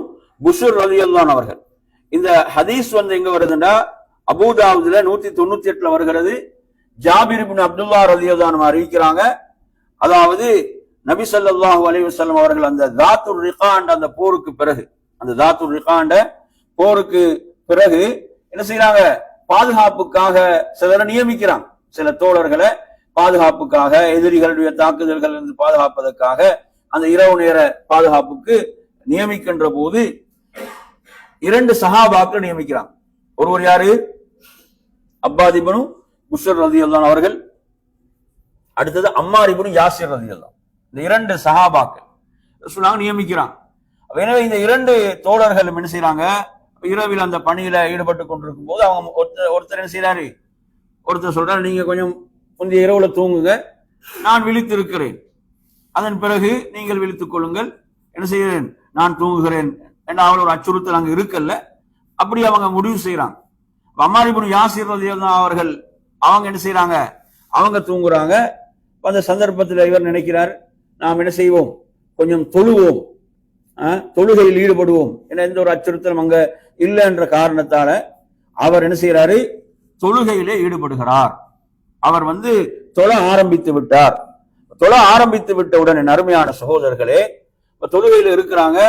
புஷ்ர் ரலியல்லாஹு அவர்கள். இந்த ஹதீஸ் எங்க வருதுன்னா, அபூதாவுதுல 198 வருகிறது. ஜாபிர் இப்னு அப்துல்லாஹ் ரலியல்லாஹு அன்ஹு அறிவிக்கிறாங்க, அதாவது நபி ஸல்லல்லாஹு அலைஹி வஸல்லம் அவர்கள் அந்த தாத்துர் ரிகாண்ட அந்த போருக்கு பிறகு, அந்த தாத்துர் ரிகாண்ட போருக்கு பிறகு என்ன செய்யறாங்க, பாதுகாப்புக்காக சிலரை நியமிக்கிறாங்க, சில தோழர்களை பாதுகாப்புக்காக, எதிரிகளுடைய தாக்குதல்கள் இருந்து பாதுகாப்பதற்காக அந்த இரவு நேர பாதுகாப்புக்கு நியமிக்கின்ற போது 2 சஹாபாக்கள் நியமிக்கிறாங்க. ஒருவர் யாரு, அப்பாத் இப்னு புஷ்ர் ரலியல்லாஹு அவர்கள், அடுத்தது அம்மார் இப்னு யாசிர் ரலியல்லாஹு. இந்த 2 சஹாபாக்கள் ரசூலுல்லாஹ் நியமிக்கிறாங்க. எனவே இந்த 2 தோழர்கள் என்ன செய்யறாங்க, இரவில் அந்த பணியில ஈடுபட்டு கொண்டிருக்கும் போது அவங்க ஒருத்தர் என்ன செய்யறாரு, ஒருத்தர் சொல்றாரு, நீங்க கொஞ்சம் முந்தைய இரவுல தூங்குங்க, நான் விழித்திருக்கிறேன், அதன் பிறகு நீங்கள் விழித்துக் கொள்ளுங்கள், என்ன செய்கிறேன், நான் தூங்குகிறேன் என்ற அவள் ஒரு அச்சுறுத்தல் அங்க இருக்கல்ல. அப்படி அவங்க முடிவு செய்யறாங்க. அம்மார் இப்னு யாசிர் ரலியல்லாஹு அவர்கள் அவங்க என்ன செய்யறாங்க, அவங்க தூங்குறாங்க. அந்த சந்தர்ப்பத்தில் இவர் நினைக்கிறார், நாம் என்ன செய்வோம், கொஞ்சம் தொழுவோம், தொழுகையில் ஈடுபடுவோம், ஏன்னா எந்த ஒரு அச்சுறுத்தலும் அங்க இல்லை என்ற காரணத்தால அவர் என்ன செய்யறாரு, தொழுகையிலே ஈடுபடுகிறார். அவர் தொழ ஆரம்பித்து விட்டார். தொழ ஆரம்பித்து விட்ட உடனே அருமையான சகோதரர்களே, தொழுகையில் இருக்கிறாங்க,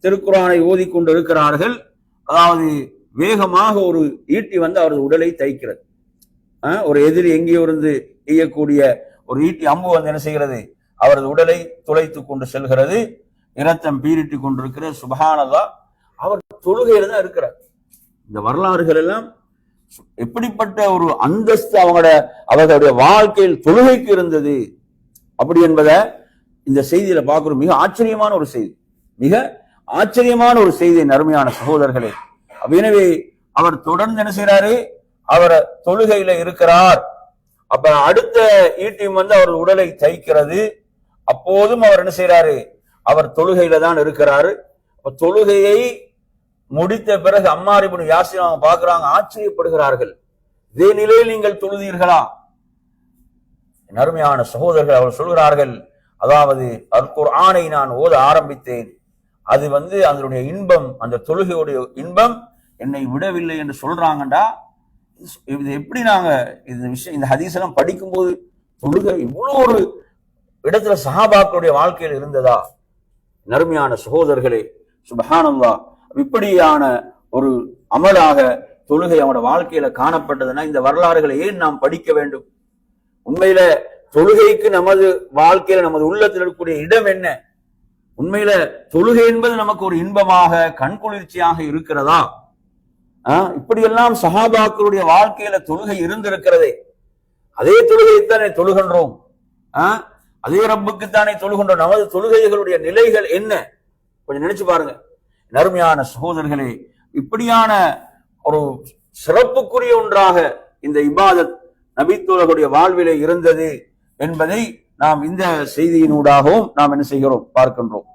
திருக்குரானை ஓதிக்கொண்டு இருக்கிறார்கள். அதாவது வேகமாக ஒரு ஈட்டி அவரது உடலை தைக்கிறது. ஒரு எதிரி எங்கேயோ இருந்து எய்யக்கூடிய ஒரு ஈட்டி அம்பு என்ன செய்கிறது, அவரது உடலை துளைத்து கொண்டு செல்கிறது. இரத்தம் பீரிட்டு கொண்டிருக்கிற சுபஹானல்லாஹ், அவர் தொழுகையில தான் இருக்கிறார். இந்த வரலாறுகள் எல்லாம் எப்படிப்பட்ட ஒரு அந்தஸ்து அவர்களுடைய வாழ்க்கையில் தொழுகைக்கு இருந்தது அப்படி என்பதை இந்த செய்தியில பார்க்கிறோம். மிக ஆச்சரியமான ஒரு செய்தி, மிக ஆச்சரியமான ஒரு செய்தி அருமையான சகோதரர்களே. எனவே அவர் தொடர்ந்து என்ன செய்யறாரு, அவர் தொழுகையில இருக்கிறார். அப்ப அடுத்த ஈட்டியும் அவர் உடலை தைக்கிறது. அப்போதும் அவர் என்ன செய்யறாரு, அவர் தொழுகையில தான் இருக்கிறாரு. அப்ப தொழுகையை முடித்த பிறகு அம்மார் இப்னு யாசிர் அவங்க பார்க்கிறாங்க, ஆச்சரியப்படுகிறார்கள். இதே நிலையில் நீங்கள் தொழுதீர்களா? அருமையான சகோதரர்கள், அவர் சொல்கிறார்கள், அதாவது அல் குர்ஆனை நான் ஓத ஆரம்பித்தேன். அது அதனுடைய இன்பம், அந்த தொழுகையுடைய இன்பம் என்னை விடவில்லை என்று சொல்றாங்கடா. இது எப்படி நாங்க இந்த ஹதீஸ் எல்லாம் படிக்கும்போது தொழுகை இவ்வளவு ஒரு இடத்துல சஹாபாக்களுடைய வாழ்க்கையில் இருந்ததா? அருமையான சகோதரர்களே, சுப்ஹானல்லாஹ், இப்படியான ஒரு அமலாக தொழுகை அவனோட வாழ்க்கையில காணப்பட்டதுன்னா இந்த வரலாறுகளை ஏன் நாம் படிக்க வேண்டும்? உண்மையில தொழுகைக்கு நமது வாழ்க்கையில நமது உள்ளத்தில் இருக்கக்கூடிய இடம் என்ன? உண்மையில தொழுகை என்பது நமக்கு ஒரு இன்பமாக கண்குளிர்ச்சியாக இருக்கிறதா? இப்படியெல்லாம் சஹாபாக்களுடைய வாழ்க்கையில தொழுகை இருந்திருக்கிறதே. அதே தொழுகைத்தானே தொழுகின்றோம், அதே ரப்புக்குத்தானே தொழுகின்றோம். நமது தொழுகைகளுடைய நிலைகள் என்ன கொஞ்சம் நினைச்சு பாருங்க. அருமையான சகோதரர்களே, இப்படியான ஒரு சிறப்புக்குரிய ஒன்றாக இந்த இபாதத் நபித்தோழர்களுடைய வாழ்விலே இருந்தது என்பதை நாம் இந்த செய்தியினூடாகவும் நாம் என்ன செய்கிறோம், பார்க்கின்றோம்.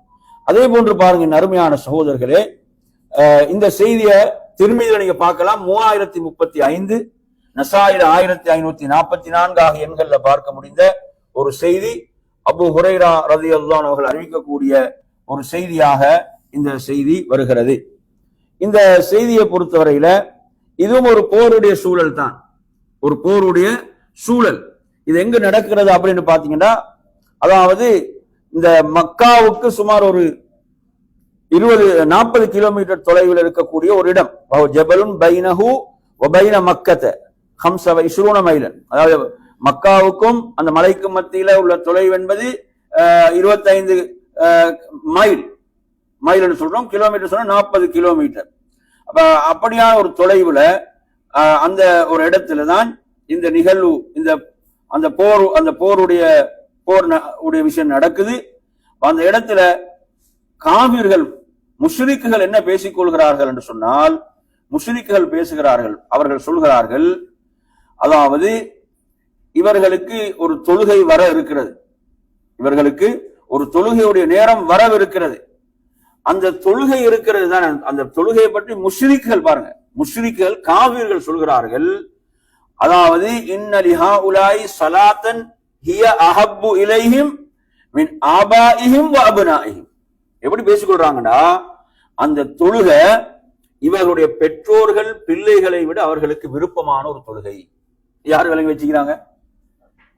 அதே போன்று பாருங்க அருமையான சகோதரர்களே, இந்த செய்தியை திருமதியில நீங்க பார்க்கலாம். 3035, நசாயில 1544 ஆகிய எண்கள்ல பார்க்க முடிந்த ஒரு செய்தி. அபூ ஹுரைரா ரலியல்லாஹு அன்ஹு அவர்கள் அறிவிக்கக்கூடிய ஒரு செய்தியாக இந்த செய்தி வருகிறது. இந்த செய்தியை பொறுத்தவரையில இதுவும் ஒரு போருடைய சூழல் தான், ஒரு போருடைய சூழல். இது எங்க நடக்கிறது அப்படின்னு பாத்தீங்கன்னா, அதாவது இந்த மக்காவுக்கு சுமார் ஒரு 40 கிலோமீட்டர் தொலைவில் இருக்கக்கூடிய ஒரு இடம். ஜபலுன் பைனஹு வ பைன மக்கத 25 மைலன். அதாவது மக்காவுக்கும் அந்த மலைக்கு மத்தியில உள்ள தொலைவு என்பது 25 மைல். மைல் சொல்றோம், கிலோமீட்டர் சொன்னா 40 கிலோமீட்டர். அப்ப அப்படியான ஒரு தொலைவுல அந்த ஒரு இடத்துல தான் இந்த நிகழ்வு, அந்த போருடைய விஷயம் நடக்குது. அந்த இடத்துல காபிர்கள், முஷ்ரிக்குகள் என்ன பேசிக் கொள்கிறார்கள் என்று சொன்னால், முஷ்ரிக்குகள் பேசுகிறார்கள். அவர்கள் சொல்கிறார்கள், அதாவது இவர்களுக்கு ஒரு தொழுகை வர இருக்கிறது, இவர்களுக்கு ஒரு தொழுகையுடைய நேரம் வரவிருக்கிறது. அந்த தொழுகை இருக்கிறது தான். அந்த தொழுகையை பற்றி முஷ்ரிக்குகள் பாருங்க, முஷ்ரிக்குகள் காபிர்கள் சொல்கிறார்கள், அதாவது இன்னலிஹா உலாய் சலாத்தன் ஹிய அஹப்பு இலைஹிம் மின் ஆபாஇஹிம் வ அப்னாஇஹிம். எப்படி பேசிக்கொள்றாங்கடா, அந்த தொழுகை இவர்களுடைய பெற்றோர்கள் பிள்ளைகளை விட அவர்களுக்கு விருப்பமான ஒரு தொழுகை. யாரு விளங்கி வச்சுக்கிறாங்க?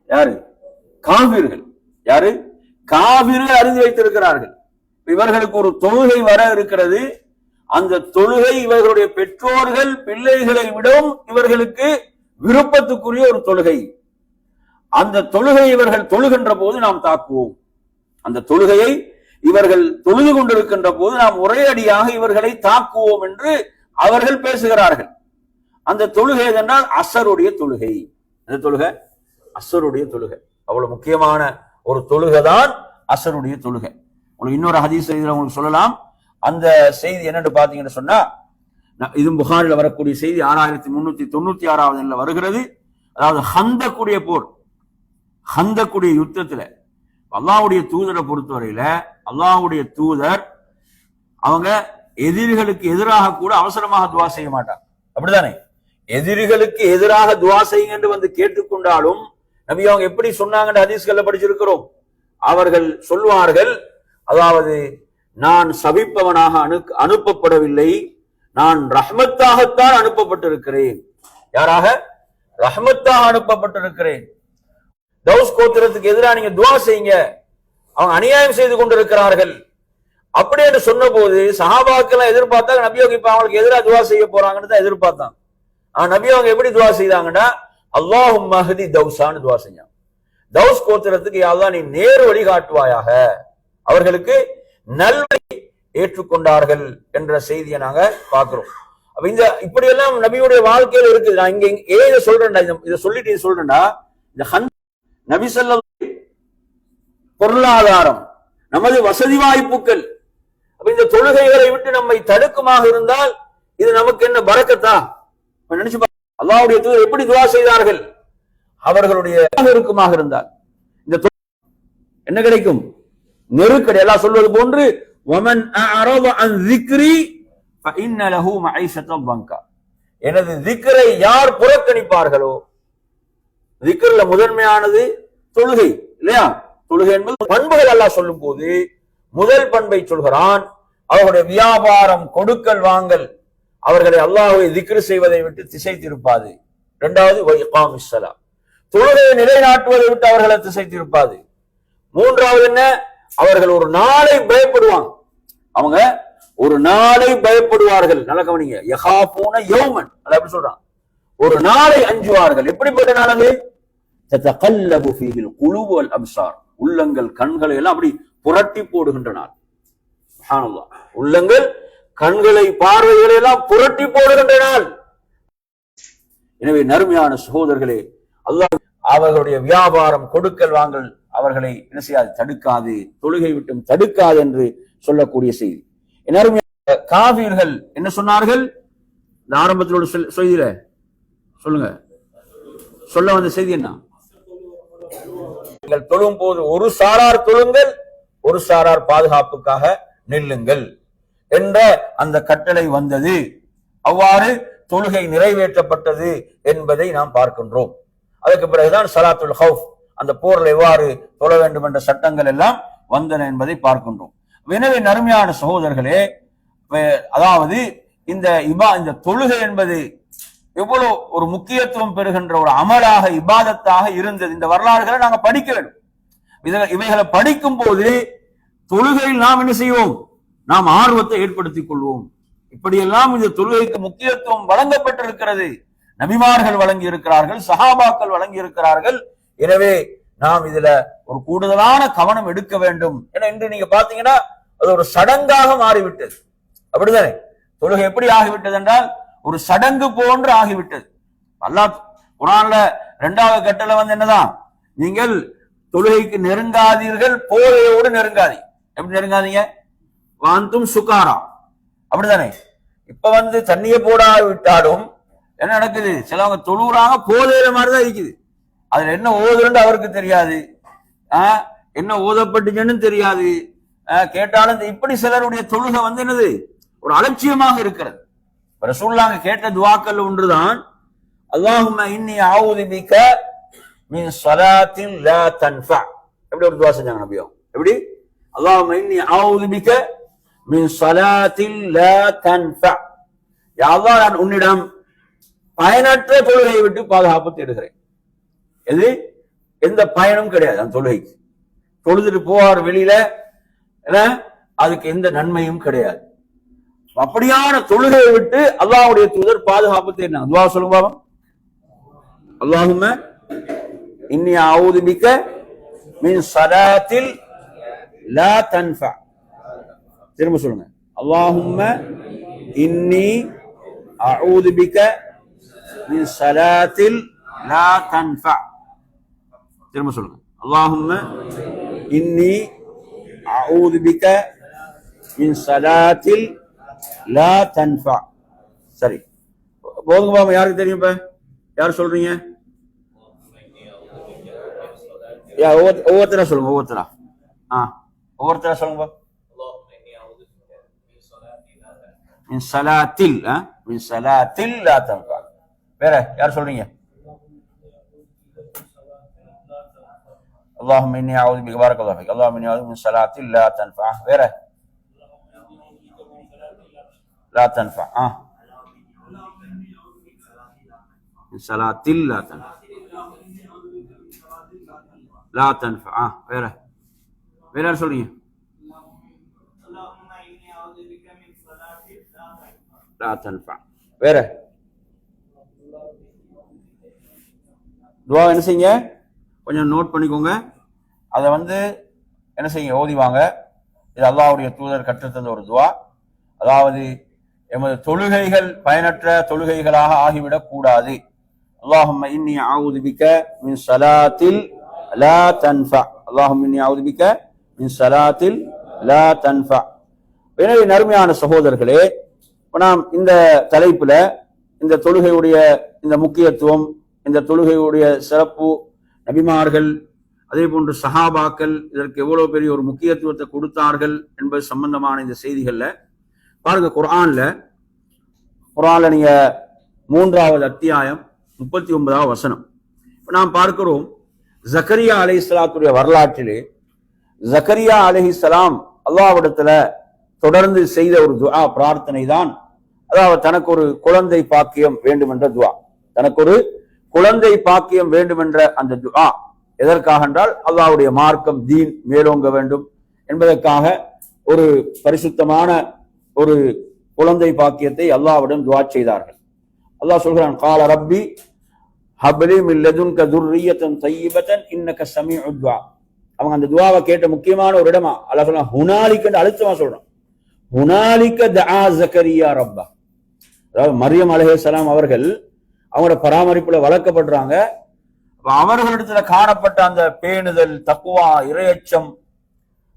யாரு? காபிர்கள். யாரு? காபிர்கள் அறிந்து வைத்திருக்கிறார்கள். இவர்களுக்கு ஒரு தொழுகை வர இருக்கிறது. அந்த தொழுகை இவர்களுடைய பெற்றோர்கள் பிள்ளைகளை விடவும் இவர்களுக்கு விருப்பத்துக்குரிய ஒரு தொழுகை. அந்த தொழுகை இவர்கள் தொழுகின்ற போது நாம் தாக்குவோம். அந்த தொழுகையை இவர்கள் தொழுது கொண்டிருக்கின்ற போது நாம் ஒரேடியாக இவர்களை தாக்குவோம் என்று அவர்கள் பேசுகிறார்கள். அந்த தொழுகை என்றால் அசருடைய தொழுகை. அந்த தொழுகை அசருடைய தொழுகை. அவ்வளவு முக்கியமான ஒரு தொழுகை தான் அசருடைய தொழுகை. உங்களுக்கு இன்னொரு ஹதீஸ் உங்களுக்கு சொல்லலாம். அந்த செய்தி என்னன்னு பாத்தீங்கன்னு சொன்னா, இது புகாரில வரக்கூடிய செய்தி 6396 வருகிறது. அதாவது ஹந்தக்குடைய போர், ஹந்தக்குடைய யுத்தத்துல அல்லாஹ்வுடைய தூதரை பொறுத்தவரையில, அல்லாஹ்வுடைய தூதர் அவங்க எதிரிகளுக்கு எதிராக கூட அவசரமாக துவா செய்ய மாட்டாங்க. அப்படித்தானே? எதிரிகளுக்கு எதிராக துவா செய்யுங்க என்று கேட்டுக்கொண்டாலும் நபி அவங்க எப்படி சொன்னாங்கன்னு ஹதீஸ்கள்ல படிச்சிருக்கிறோம். அவர்கள் சொல்வார்கள், அதாவது நான் சபிப்பவனாக அனுப்பப்படவில்லை, நான் ரஹ்மத்தாகத்தான் அனுப்பப்பட்டிருக்கிறேன். யாராக? ரஹ்மத்தாக அனுப்பப்பட்டிருக்கிறேன். தௌஸ் கோத்திரத்துக்கு எதிராக நீங்க துவா செய்யுங்க, அவங்க அநியாயம் செய்து கொண்டிருக்கிறார்கள் அப்படி என்று சொன்ன போது சஹாபாக்கள் எதிர்பார்த்தாங்க நபி அவங்க இப்ப அவங்களுக்கு எதிராக துவா செய்ய போறாங்கன்னு தான் எதிர்பார்த்தாங்க. நபி அவங்க எப்படி துவா செய்தாங்கன்னா, அல்லாஹும்ம ஹதி தௌஸான்னு துவா செஞ்சாங்க. தௌஸ் கோத்திரத்துக்கு யா அல்லாஹ் நீ நேர் வழி காட்டுவாயாக, அவர்களுக்கு நல்வழி ஏற்றுக்கொண்டார்கள் என்ற செய்தியை நாங்க பார்க்கிறோம். அப்ப இந்த இப்படியெல்லாம் நபியுடைய வாழ்க்கையில இருக்குது. நான் இங்க ஏன் இதை சொல்றேன்டா, இதை சொல்லிட்டு சொல்றேன்டா, இந்த நபி ஸல்லல்லாஹு பொருளாதாரம், நமது வசதி வாய்ப்புகள், அப்ப இந்த தொழுகைகளை விட்டு நம்மை தடுக்குமாக இருந்தால் இது நமக்கு என்ன பரக்கத்தா? நினைச்சு அல்லாஹ்வுடைய தூதர் எப்படி துஆ செய்தார்கள்? அவர்களுடைய இருக்குமாக இருந்தால் இந்த என்ன கிடைக்கும்? நெருக்கடி. அல்லாஹ் சொல்வது போன்று வமன் அஅரத அன் ذிக்ரி ஃபஇன்ன லஹு மஈஷத்தன் வங்கா. எனது திக்ரை யார் புறக்கணிப்பார்களோ, திக்ர்ல முதன்மையானது தொழுகை இல்லையா? தொழுகை என்பது பண்புகள் அல்லாஹ் சொல்லும் போது முதல் பண்பை சொல்கிறான். அவர்களுடைய வியாபாரம், கொடுக்கல் வாங்கல், அவர்களை அல்லாஹ்வை திக்ர் செய்வதை விட்டு திசை திருப்பாது. இரண்டாவது இகாமிஸ் ஸலா, தொழுகையை நிலைநாட்டுவதை விட்டு அவர்களை திசை திருப்பாது. மூன்றாவது என்ன? அவர்கள் ஒரு நாளை பயப்படுவாங்க. அவங்க ஒரு நாளை பயப்படுவார்கள். நல்ல கவனிங்க, யகாஃபூன யௌமன், அத அப்படி சொல்றான். ஒரு நாளை அஞ்சுவார்கள். எப்படிப்பட்ட நாள் அது? ததகல்லபு ஃபீஹில் குலூபு வல் அப்சார், உள்ளங்கள் கண்களை எல்லாம் அப்படி புரட்டி போடுகின்ற நாள். சுப்ஹானல்லாஹ், உள்ளங்கள் கண்களை பார்வைகளை எல்லாம் புரட்டி போடுகின்ற நாள். எனவே நறுமையான சகோதரர்களே, அல்லாஹ் அவர்களுடைய வியாபாரம், கொடுக்கல் வாங்கல் அவர்களை என்ன செய்யாது? தடுக்காது, தொழுகை விட்டும் தடுக்காது என்று சொல்லக்கூடிய செய்தி. காஃபிர்கள் என்ன சொன்னார்கள்? இந்த ஆரம்பத்தில் செய்தியில சொல்லுங்க, சொல்ல வந்த செய்தி என்ன? நீங்கள் தொழும் போது ஒரு சாரார் தொழுங்கள், ஒரு சாரார் பாதுகாப்புக்காக நில்லுங்கள் என்ற அந்த கட்டளை வந்தது. அவ்வாறு தொழுகை நிறைவேற்றப்பட்டது என்பதை நாம் பார்க்கின்றோம். அதற்கு பிறகுதான் ஸலாத்துல் ஹவுஃப், அந்த போரில் எவ்வாறு தொழ வேண்டும் என்ற சட்டங்கள் எல்லாம் வந்தன என்பதை பார்க்கின்றோம். எனவே நறுமையான சகோதரர்களே, அதாவது இந்த தொழுகை என்பது எவ்வளவு ஒரு முக்கியத்துவம் பெறுகின்ற ஒரு அமலாக, இபாதத்தாக இருந்தது. இந்த வரலாறுகளை நாங்கள் படிக்க வேண்டும். இவைகளை படிக்கும் போது தொழுகையில் நாம் என்ன செய்வோம்? நாம் ஆர்வத்தை ஏற்படுத்திக் கொள்வோம். இப்படியெல்லாம் இந்த தொழுகைக்கு முக்கியத்துவம் வழங்கப்பட்டிருக்கிறது. நபிமார்கள் வழங்கி இருக்கிறார்கள், சஹாபாக்கள் வழங்கி இருக்கிறார்கள். எனவே நாம் இதுல ஒரு கூடுதலான கவனம் எடுக்க வேண்டும். ஏன்னா இன்று நீங்க பாத்தீங்கன்னா அது ஒரு சடங்காக மாறிவிட்டது. அப்படித்தானே? தொழுகை எப்படி ஆகிவிட்டது என்றால் ஒரு சடங்கு போன்று ஆகிவிட்டது. அல்லாஹ் குர்ஆன்ல 2வது கட்டளை என்னதான்? நீங்கள் தொழுகைக்கு நெருங்காதீர்கள், போதையோடு நெருங்காதீங்க. எப்படி நெருங்காதீங்க? வாந்தும் சுகாரா, அப்படித்தானே? இப்ப தண்ணிய போடாவிட்டாலும் என்ன நடக்குது? சிலவங்க தொழுறாங்க, போதையில மாதிரிதான் இருக்குது. அதுல என்ன ஓதுன்னு அவருக்கு தெரியாது, என்ன ஓதப்பட்டுச்சுன்னு தெரியாது. கேட்டாலும் இப்படி சிலருடைய தொழுகை என்னது? ஒரு அலட்சியமாக இருக்கிறது. ரசூலுல்லாஹ் கேட்ட துஆக்கள் ஒன்றுதான், அல்லாஹும்ம இன்னி அஊது பிக மின் ஸலாத்தின் லா தன்ஃபா. எப்படி ஒரு துஆ செஞ்சாங்க நபியோ? எப்படி? அல்லாஹும்ம இன்னி அஊது பிக மின் ஸலாத்தின் லா தன்ஃபா. யா அல்லாஹ், நான் உன்னிடம் பயனற்ற தொழுகையை விட்டு பாதுகாப்பு தேடுகிறேன். எது? எந்த பயனும் கிடையாது அந்த தொழுகைக்கு. தொழுதுட்டு போவார் வெளியில, அதுக்கு எந்த நன்மையும் கிடையாது. அப்படியான தொழுகையை விட்டு அல்லாஹ்வுடைய தூதர் பாதுகாப்பு தேடினாங்க. துஆ சொல்லுங்க பாபா. அல்லாஹும்ம இன்னி அஊது பிக மின் ஸலாத்தில் லா தன்ஃபா. திரும்ப சொல்லுங்க. அல்லாஹும்ம இன்னி அஊது பிக மின் ஸலாத்தில் லா தன்ஃபா. திரும்ப சொல்லுங்க. அல்லாஹும்ம இன்னி அஊது பிக மின் ஸலாத்தில் லா தன்ஃபா. சரி, போதுங்க பாபா. யாருக்கு தெரியும்? இப்ப யார் சொல்றீங்க? ஒவ்வொருத்தரா சொல்லுங்க. ஒவ்வொருத்தரா சொல்லுங்க. மின் ஸலாத்தில் மின் ஸலாத்தில் லா தன்ஃபா. வேற யார் சொல்றீங்க? اللهم إني أعوذ بك. بارك الله فيك. اللهم إني أعوذ من صلاة لا تنفع. غيره لا تنفع. من صلاة لا تنفع. لا تنفع. غيره غيره سورية. لا تنفع. غيره துஆ என்ன செய்யுங்க? கொஞ்சம் நோட் பண்ணிக்கோங்க. அதை என்ன செய்யுங்க? ஓதிவாங்க. இது அல்லாஹ்வுடைய தூதர் கற்றுத்தந்த ஒரு துஆ. அதாவது எமது தொழுகைகள் பயனற்ற தொழுகைகளாக ஆகிவிடக் கூடாது. அல்லாஹும்ம இன்னி அஊது பிக மின் ஸலாத்தில் லா தன்ஃபா, அல்லாஹும்ம இன்னி அஊது பிக மின் ஸலாத்தில் லா தன்ஃபா. எனவே நறுமையான சகோதரர்களே, நாம் இந்த தலைப்புல இந்த தொழுகையுடைய இந்த முக்கியத்துவம், இந்த தொழுகையுடைய சிறப்பு, நபிமார்கள் அதே போன்று சஹாபாக்கள் இதற்கு எவ்வளவு பெரிய ஒரு முக்கியத்துவத்தை கொடுத்தார்கள் என்பது சம்பந்தமான இந்த செய்திகள்ல பாருங்க. குர்ஆன்ல நீங்க 3வது அத்தியாயம் 39வது வசனம் நாம் பார்க்கிறோம். ஜக்கரியா அலைஹிஸ்ஸலாத்துடைய வரலாற்றிலே ஜக்கரியா அலைஹிஸ்ஸலாம் அல்லாஹ்விடத்துல தொடர்ந்து செய்த ஒரு துஆ பிரார்த்தனை தான், அதாவது தனக்கு ஒரு குழந்தை பாக்கியம் வேண்டும் என்ற துஆ. தனக்கு ஒரு குழந்தை பாக்கியம் வேண்டும் என்ற அந்த துஆ எதற்காக என்றால் அல்லாஹ்வுடைய மார்க்கம் தீன் மேலோங்க வேண்டும் என்பதற்காக ஒரு பரிசுத்தமான ஒரு குழந்தை பாக்கியத்தை அல்லாஹ்விடம் துஆ செய்தார்கள். அல்லாஹ் சொல்கிறான், கால ரப்பி ஹப்லி மின் லதுன்க துர்ரியத்தன் தய்யிபத்தன் இன்னக ஸமீஉத் துஆ. அவங்க அந்த துஆவை கேட்ட முக்கியமான ஒரு இடமா அல்லாஹ் சொல்றான், ஹுனாலிக அழுத்தமா சொல்றான், ஹுனாலிக தஆ ஜக்கரியா ரப்பா. அதாவது மரியம் அலைஹிஸ்ஸலாம் அவர்கள் அவங்களோட பராமரிப்புல வளர்க்கப்படுறாங்க. அவர்களிடத்துல காணப்பட்ட அந்த பேணுதல், தக்குவா, இறையச்சம்,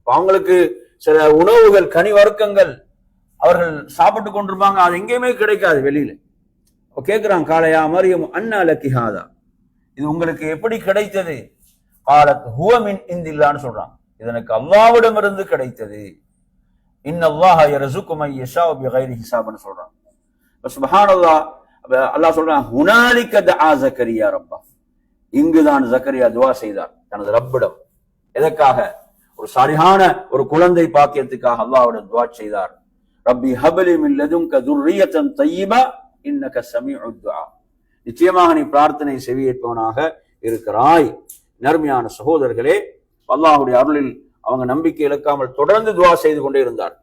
அவங்களுக்கு சில உணவுகள், கனி வர்க்கங்கள் அவர்கள் சாப்பிட்டு கொண்டிருப்பாங்க, அது எங்கேயுமே கிடைக்காது வெளியில. கேட்கிறான், காலையா மரியம் அன்னா லக்கி ஹாதா, இது உங்களுக்கு எப்படி கிடைத்தது? காலத் ஹுவ மின் இந்தில்லான்னு சொல்றான், இது எனக்கு அல்லாஹ்விடம் இருந்து கிடைத்தது. இன்னல்லாஹ யர்ஸுகு மன் யஷாஉ பிகைரி ஹிசாப்னு சொல்றான். சுப்ஹானல்லாஹ். அல்லாஹ் சொல்றான், ஹுனாலிக தஆ ஜக்கரியா ரப்பா, இங்குதான் ஜக்கரியா துஆ செய்தார் தனது ரப்பிடம். எதற்காக? ஒரு சாலிஹான ஒரு குழந்தை பாக்கியத்துக்காக அல்லாஹ்விடம் துஆ செய்தார். ரப்பி ஹப்லி மின் லதுன்க துர்ரியத்தன் தய்யிபா இன்னக ஸமீஉத் துஆ, நிச்சயமாக நீ பிரார்த்தனை செவியேற்பவனாக இருக்கிறாய். நறுமையான சகோதரர்களே, அல்லாஹ்வுடைய அருளில் அவங்க நம்பிக்கை இழக்காமல் தொடர்ந்து துஆ செய்து கொண்டே இருந்தார்.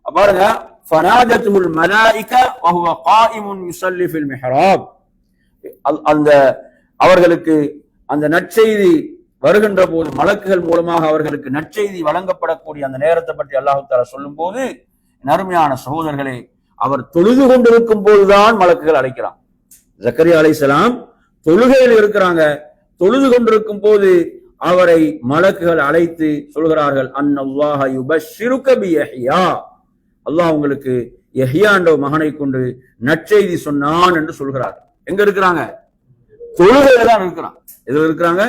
பாருங்க, ஃபனாதத்துல் மலாயிகா வஹுவ காயிமுன் யுஸல்லி ஃபில் மிஹ்ராப். அந்த அவர்களுக்கு அந்த நற்செய்தி வருகின்ற போது, மலக்குகள் மூலமாக அவர்களுக்கு நற்செய்தி வழங்கப்படக்கூடிய அந்த நேரத்தை பற்றி அல்லாஹ் தஆலா சொல்லும் போது, நறுமையான சகோதரர்களே, அவர் தொழுது கொண்டிருக்கும் போதுதான் மலக்குகள் அழைக்கிறான். ஜக்கரியா அலைஹிஸ்ஸலாம் தொழுகையில் இருக்கிறாங்க, தொழுது கொண்டிருக்கும் போது அவரை மலக்குகள் அழைத்து சொல்கிறார்கள், அன்னல்லாஹ யுபஷ்ஷிருக பியஹ்யா, அல்லாஹ் உங்களுக்கு யஹ்யா என்ற மகனை கொண்டு நற்செய்தி சொன்னான் என்று சொல்கிறார். எங்க இருக்கிறாங்க? தொழுகையில தான் இருக்கிறான். எதுல இருக்கிறாங்க?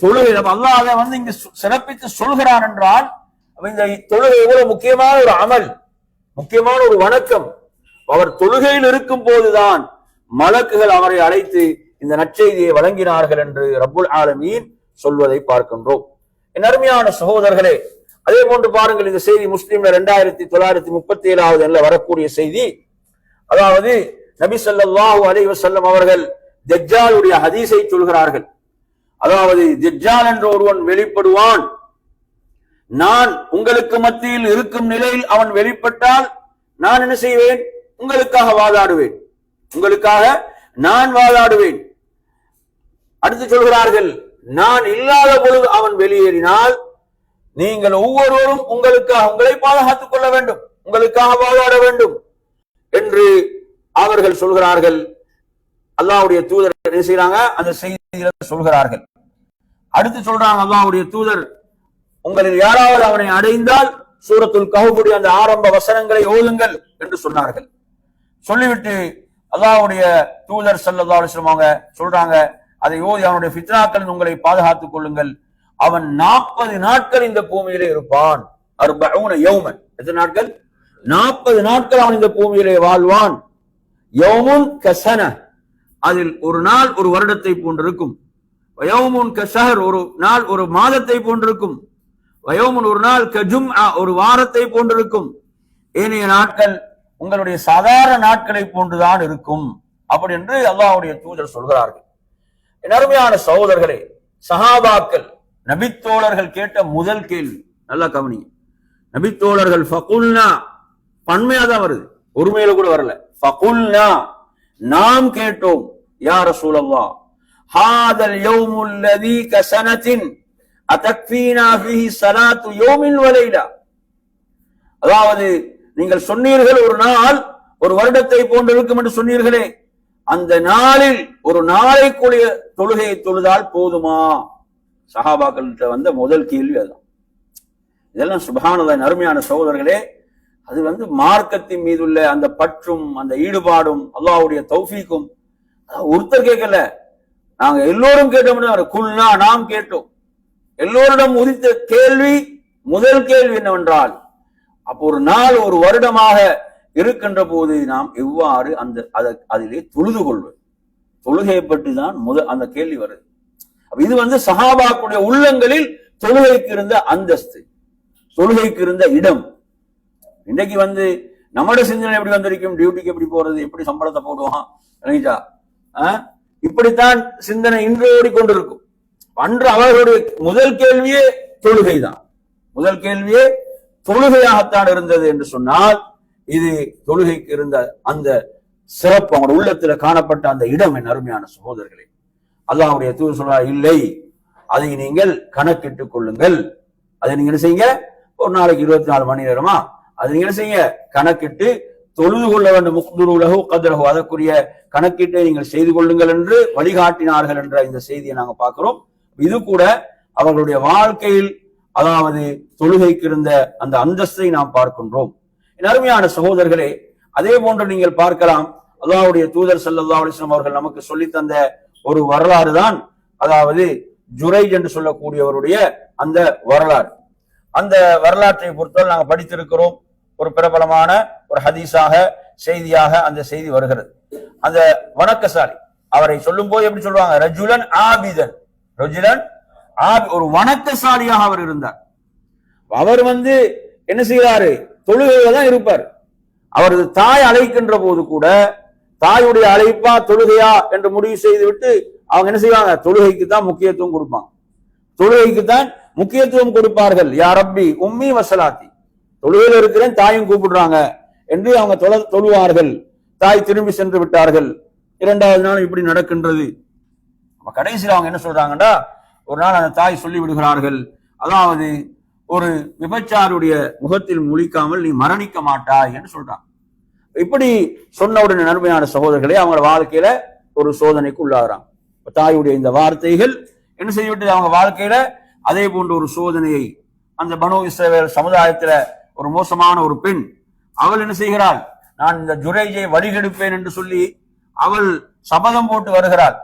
தொழுகையில. அல்லாஹ் அதை இங்க சிறப்பித்து சொல்கிறான் என்றால் இந்த தொழுகை எவ்வளவு முக்கியமான ஒரு அமல், முக்கியமான ஒரு வணக்கம். அவர் தொழுகையில் இருக்கும் போதுதான் மலக்குகள் அவரை அழைத்து இந்த நற்செய்தியை வழங்கினார்கள் என்று ரப்புல் ஆலமீன் சொல்வதை பார்க்கின்றோம். என் அருமையான சகோதரர்களே, அதே போன்று பாருங்கள், இந்த செய்தி முஸ்லிம்ல 2937 வரக்கூடிய செய்தி. அதாவது நபி ஸல்லல்லாஹு அலைஹி வஸல்லம் அவர்கள் தஜ்ஜாலுடைய ஹதீஸை சொல்கிறார்கள். அதாவது தஜ்ஜால் என்ற ஒருவன் வெளிப்படுவான், நான் உங்களுக்கு மத்தியில் இருக்கும் நிலையில் அவன் வெளிப்பட்டால் நான் என்ன செய்வேன்? உங்களுக்காக வாதாடுவேன், உங்களுக்காக நான் வாதாடுவேன். அடுத்து சொல்கிறார்கள், நான் இல்லாத பொழுது அவன் வெளியேறினால் நீங்கள் ஒவ்வொருவரும் உங்களுக்காக உங்களை பாதுகாத்துக் கொள்ள வேண்டும், உங்களுக்காக வாதாட வேண்டும் என்று அவர்கள் சொல்கிறார்கள். அல்லாஹ்வுடைய தூதர் என்ன செய்றாங்க? அந்த செய்தியில சொல்கிறார்கள். அடுத்து சொல்றாங்க, அல்லாஹ்வுடைய தூதர், உங்களில் யாராவது அவனை அடைந்தால் சூரத்துல் கஹ்ஃபுடைய அந்த ஆரம்ப வசனங்களை ஓதுங்கள் என்று சொன்னார்கள். சொல்லிவிட்டு அல்லாஹ்வுடைய தூதர் ஸல்லல்லாஹு அலைஹி வஸல்லம் அவங்க சொல்றாங்க, அதை ஓதி அவனுடைய ஃபித்னாக்களில் உங்களை பாதுகாத்துக் கொள்ளுங்கள். அவன் 40 நாட்கள் இந்த பூமியிலே இருப்பான். 40 யௌமன். எத்தனை நாட்கள்? 40 நாட்கள் அவன் இந்த பூமியிலே வாழ்வான். யௌமுன் கஸன, அதில் ஒரு நாள் ஒரு வருடத்தை போன்றிருக்கும். வயௌமுன் கஷஹர், ஒரு நாள் ஒரு மாதத்தை போன்றிருக்கும். வயௌமுன், ஒரு நாள் கஜும்ஆ, ஒரு வாரத்தை போன்றிருக்கும். ஏனைய நாட்கள் உங்களுடைய சாதாரண நாட்களை போன்றுதான் இருக்கும். அப்படி என்று அல்லாஹ்வுடைய தூதர் சொல்கிறார்கள். என் அருமையான சகோதரர்களே, சஹாபாக்கள் நபித்தோழர்கள் கேட்ட முதல் கேள்வி நல்லா கவனிங்க. நபித்தோழர்கள் ஃபகுல்னா, பன்மையா தான் வருது, ஒருமையில கூட வரல. ஃபகுல்னா, நாம் கேட்டோம், யா ரசூலல்லாஹ், ஹாதல் யௌமுல் லதீ கஸனத்தின் அதக்ஃபீனா ஃபீஹி ஸலாத்து யௌமின் வலைலா. அதாவது நீங்கள் சொன்னீர்கள் ஒரு நாள் ஒரு வருடத்தை போன்றிருக்கும் என்று சொன்னீர்களே, அந்த நாளில் ஒரு நாளைக்குரிய தொழுகையை தொழுதால் போதுமா? சஹாபாக்கள்கிட்ட வந்த முதல் கேள்வி அதுதான். இதெல்லாம் சுப்ஹானல்லாஹ் அருமையான சகோதரர்களே, அது மார்க்கத்தின் மீதுள்ள அந்த பற்றும் அந்த ஈடுபாடும் அல்லாஹ்வுடைய தௌஃபீக்கும். ஒருத்தர் கேட்கல, நாங்க எல்லோரும் கேட்டோம். குல்னா, நாம் கேட்டோம். எல்லோரிடம் உதித்த கேள்வி, முதல் கேள்வி என்னவென்றால், அப்போ ஒரு நாள் ஒரு வருடமாக இருக்கின்ற போது நாம் எவ்வாறு அதிலே தொழுது கொள்வது? தொழுகையை பற்றி தான் அந்த கேள்வி வருது. இது சஹாபாக்குடைய உள்ளங்களில் தொழுகைக்கு இருந்த அந்தஸ்து, தொழுகைக்கு இருந்த இடம். இன்னைக்கு நம்மட சிந்தனை எப்படி வந்திருக்கும்? டியூட்டிக்கு எப்படி போறது, எப்படி சம்பளத்தை போடுவான், இப்படித்தான் சிந்தனை இன்று ஓடிக்கொண்டிருக்கும். அன்று அவர்களுடைய முதல் கேள்வியே தொழுகை தான். முதல் கேள்வியே தொழுகையாகத்தான் இருந்தது என்று சொன்னால், இது தொழுகைக்கு இருந்த அந்த சிறப்பு, அவங்க உள்ளத்துல காணப்பட்ட அந்த இடம். என் அருமையான சகோதரர்களே, அல்லாஹ்வுடைய தூதர் சொல்றார், இல்லை, அதை நீங்கள் கணக்கிட்டுக் கொள்ளுங்கள். அதை நீங்க என்ன செய்யுங்க? ஒரு நாளைக்கு 24 மணி நேரமா, அதை நீங்க என்ன செய்யுங்க? கணக்கிட்டு தொழுது கொள்ள வேண்டும். முக்துருலஹு கத்ரஹு, அதற்குரிய கணக்கீட்டை நீங்கள் செய்து கொள்ளுங்கள் என்று வழிகாட்டினார்கள் என்ற இந்த செய்தியை நாங்க பார்க்கிறோம். இது கூட அவர்களுடைய வாழ்க்கையில், அதாவது தொழுகைக்கு இருந்த அந்த அந்தஸ்தை நாம் பார்க்கின்றோம். என் அருமையான சகோதரர்களே, அதே போன்று நீங்கள் பார்க்கலாம், அல்லாஹ்வுடைய தூதர் ஸல்லல்லாஹு அலைஹி வஸல்லம் அவர்கள் நமக்கு சொல்லி தந்த ஒரு வரலாறு தான், அதாவது ஜுரைஜ் என்று சொல்லக்கூடியவருடைய அந்த வரலாறு. அந்த வரலாற்றை பொறுத்தவரை நாங்கள் படித்திருக்கிறோம். ஒரு பிரபலமான ஒரு ஹதீஸாக, செய்தியாக அந்த செய்தி வருகிறது. அந்த வணக்கசாலி, அவரை சொல்லும் போது எப்படி சொல்லுவாங்க? ரஜுலன் ஆபிதன், ரஜுலன் ஒரு வணக்கசாலியாக அவர் இருந்தார். அவர் என்ன செய்கிறாரு? தொழுகையில தான் இருப்பார். அவரது தாய் அழைக்கின்ற போது கூட, தாயுடைய அழைப்பா தொழுகையா என்று முடிவு செய்து விட்டு அவங்க என்ன செய்வாங்க? தொழுகைக்கு தான் முக்கியத்துவம் கொடுப்பாங்க. தொழுகைக்கு தான் முக்கியத்துவம் கொடுப்பார்கள். யா ரப்பி உம்மி வசலாத்தி, தொழுகையில் இருக்கிறேன், தாயும் கூப்பிடுறாங்க என்று அவங்க தொழுவார்கள். தாய் திரும்பி சென்று விட்டார்கள். 2வது நாள் இப்படி நடக்கின்றது. கடைசியில் அவங்க என்ன சொல்றாங்கன்னா, ஒரு நாள் அந்த தாய் சொல்லி விடுகிறார்கள், அதாவது ஒரு விபச்சாருடைய முகத்தில் முழிக்காமல் நீ மரணிக்க மாட்டாய் என்று சொல்றாங்க. இப்படி சொன்னவுடனே நன்மையான சகோதரர்களே, அவங்க வாழ்க்கையில ஒரு சோதனைக்கு உள்ளாகிறாங்க. தாயுடைய இந்த வார்த்தைகள் என்ன செய்துவிட்டு அவங்க வாழ்க்கையில அதே போன்ற ஒரு சோதனையை, அந்த பனு இஸ்ரவேல் சமுதாயத்துல ஒரு மோசமான ஒரு பெண், அவள் என்ன செய்கிறாள்? நான் இந்த ஜுரைஜை வழிகெடுப்பேன் என்று சொல்லி அவள் சபதம் போட்டு வருகிறாள்.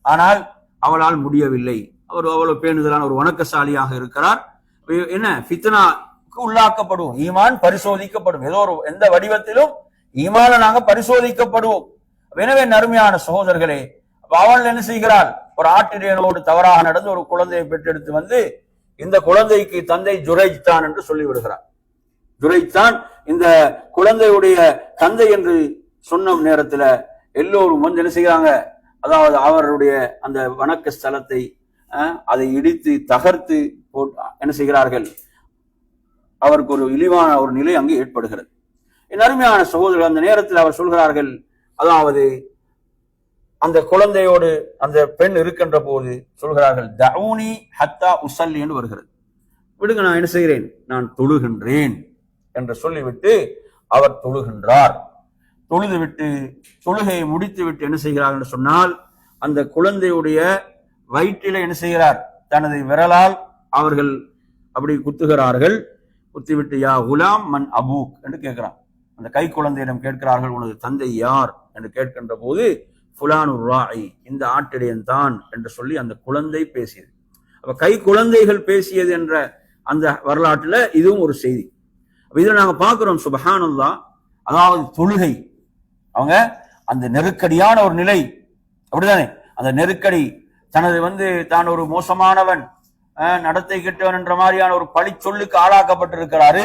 ஆனால் அவளால் முடியவில்லை. அவ்வளவு பேணுதலான ஒரு வணக்கசாலியாக இருக்கிறார். என்ன, ஃபித்னாக்கு உள்ளாக்கப்படுவோம், ஈமான் பரிசோதிக்கப்படும். எந்த வடிவத்திலும் ஈமான நாங்க பரிசோதிக்கப்படுவோம். எனவே அருமையான சகோதரர்களே, அவள் என்ன செய்கிறாள்? ஒரு ஆட்டிரியனோடு தவறாக நடந்து ஒரு குழந்தையை பெற்றெடுத்து இந்த குழந்தைக்கு தந்தை ஜுரைஜ் தான் என்று சொல்லி விடுகிறார். ஜுரைஜ் தான் இந்த குழந்தையுடைய தந்தை என்று சொன்ன நேரத்துல எல்லோரும் என்ன செய்கிறாங்க? அதாவது அவருடைய அந்த வணக்க ஸ்தலத்தை அதை இடித்து தகர்த்து என்ன செய்கிறார்கள்? அவருக்கு ஒரு இழிவான ஒரு நிலை அங்கே ஏற்படுகிறது. என் அருமையான சகோதரர்கள், அந்த நேரத்தில் அவர் சொல்கிறார்கள், அதாவது அந்த குழந்தையோடு அந்த பெண் இருக்கின்ற போது சொல்கிறார்கள், தஊனி ஹத்தா உஸல்லி என்று வருகிறது. விடுங்க, நான் என்ன செய்கிறேன்? நான் தொழுகின்றேன் என்று சொல்லிவிட்டு அவர் தொழுகின்றார். தொழுது விட்டு தொழுகையை முடித்து விட்டு என்ன செய்கிறார் என்று சொன்னால், அந்த குழந்தையுடைய வயிற்றில என்ன செய்கிறார்? தனது விரலால் அவர்கள் அப்படி குத்துகிறார்கள். குத்திவிட்டு யா குலாம் மன் அபூக் என்று கேட்கிறான். அந்த கை குழந்தையிடம் கேட்கிறார்கள், உனது தந்தை யார் என்று கேட்கின்ற போது, ஃபுலானு ராயி, இந்த ஆட்டிடையன் தான் என்று சொல்லி அந்த குழந்தை பேசியது. அப்ப கை குழந்தைகள் பேசியது என்ற அந்த வரலாற்றுல இதுவும் ஒரு செய்தி. இதுல நாங்க பார்க்கிறோம், சுப்ஹானல்லாஹ், அதாவது தொழுகை, அவங்க அந்த நெருக்கடியான ஒரு நிலை, அப்படிதானே? அந்த நெருக்கடி, தனது தான் ஒரு மோசமானவன், நடத்தை கெட்டவன் என்ற மாதிரியான ஒரு பழி சொல்லுக்கு ஆளாக்கப்பட்டிருக்கிறாரு.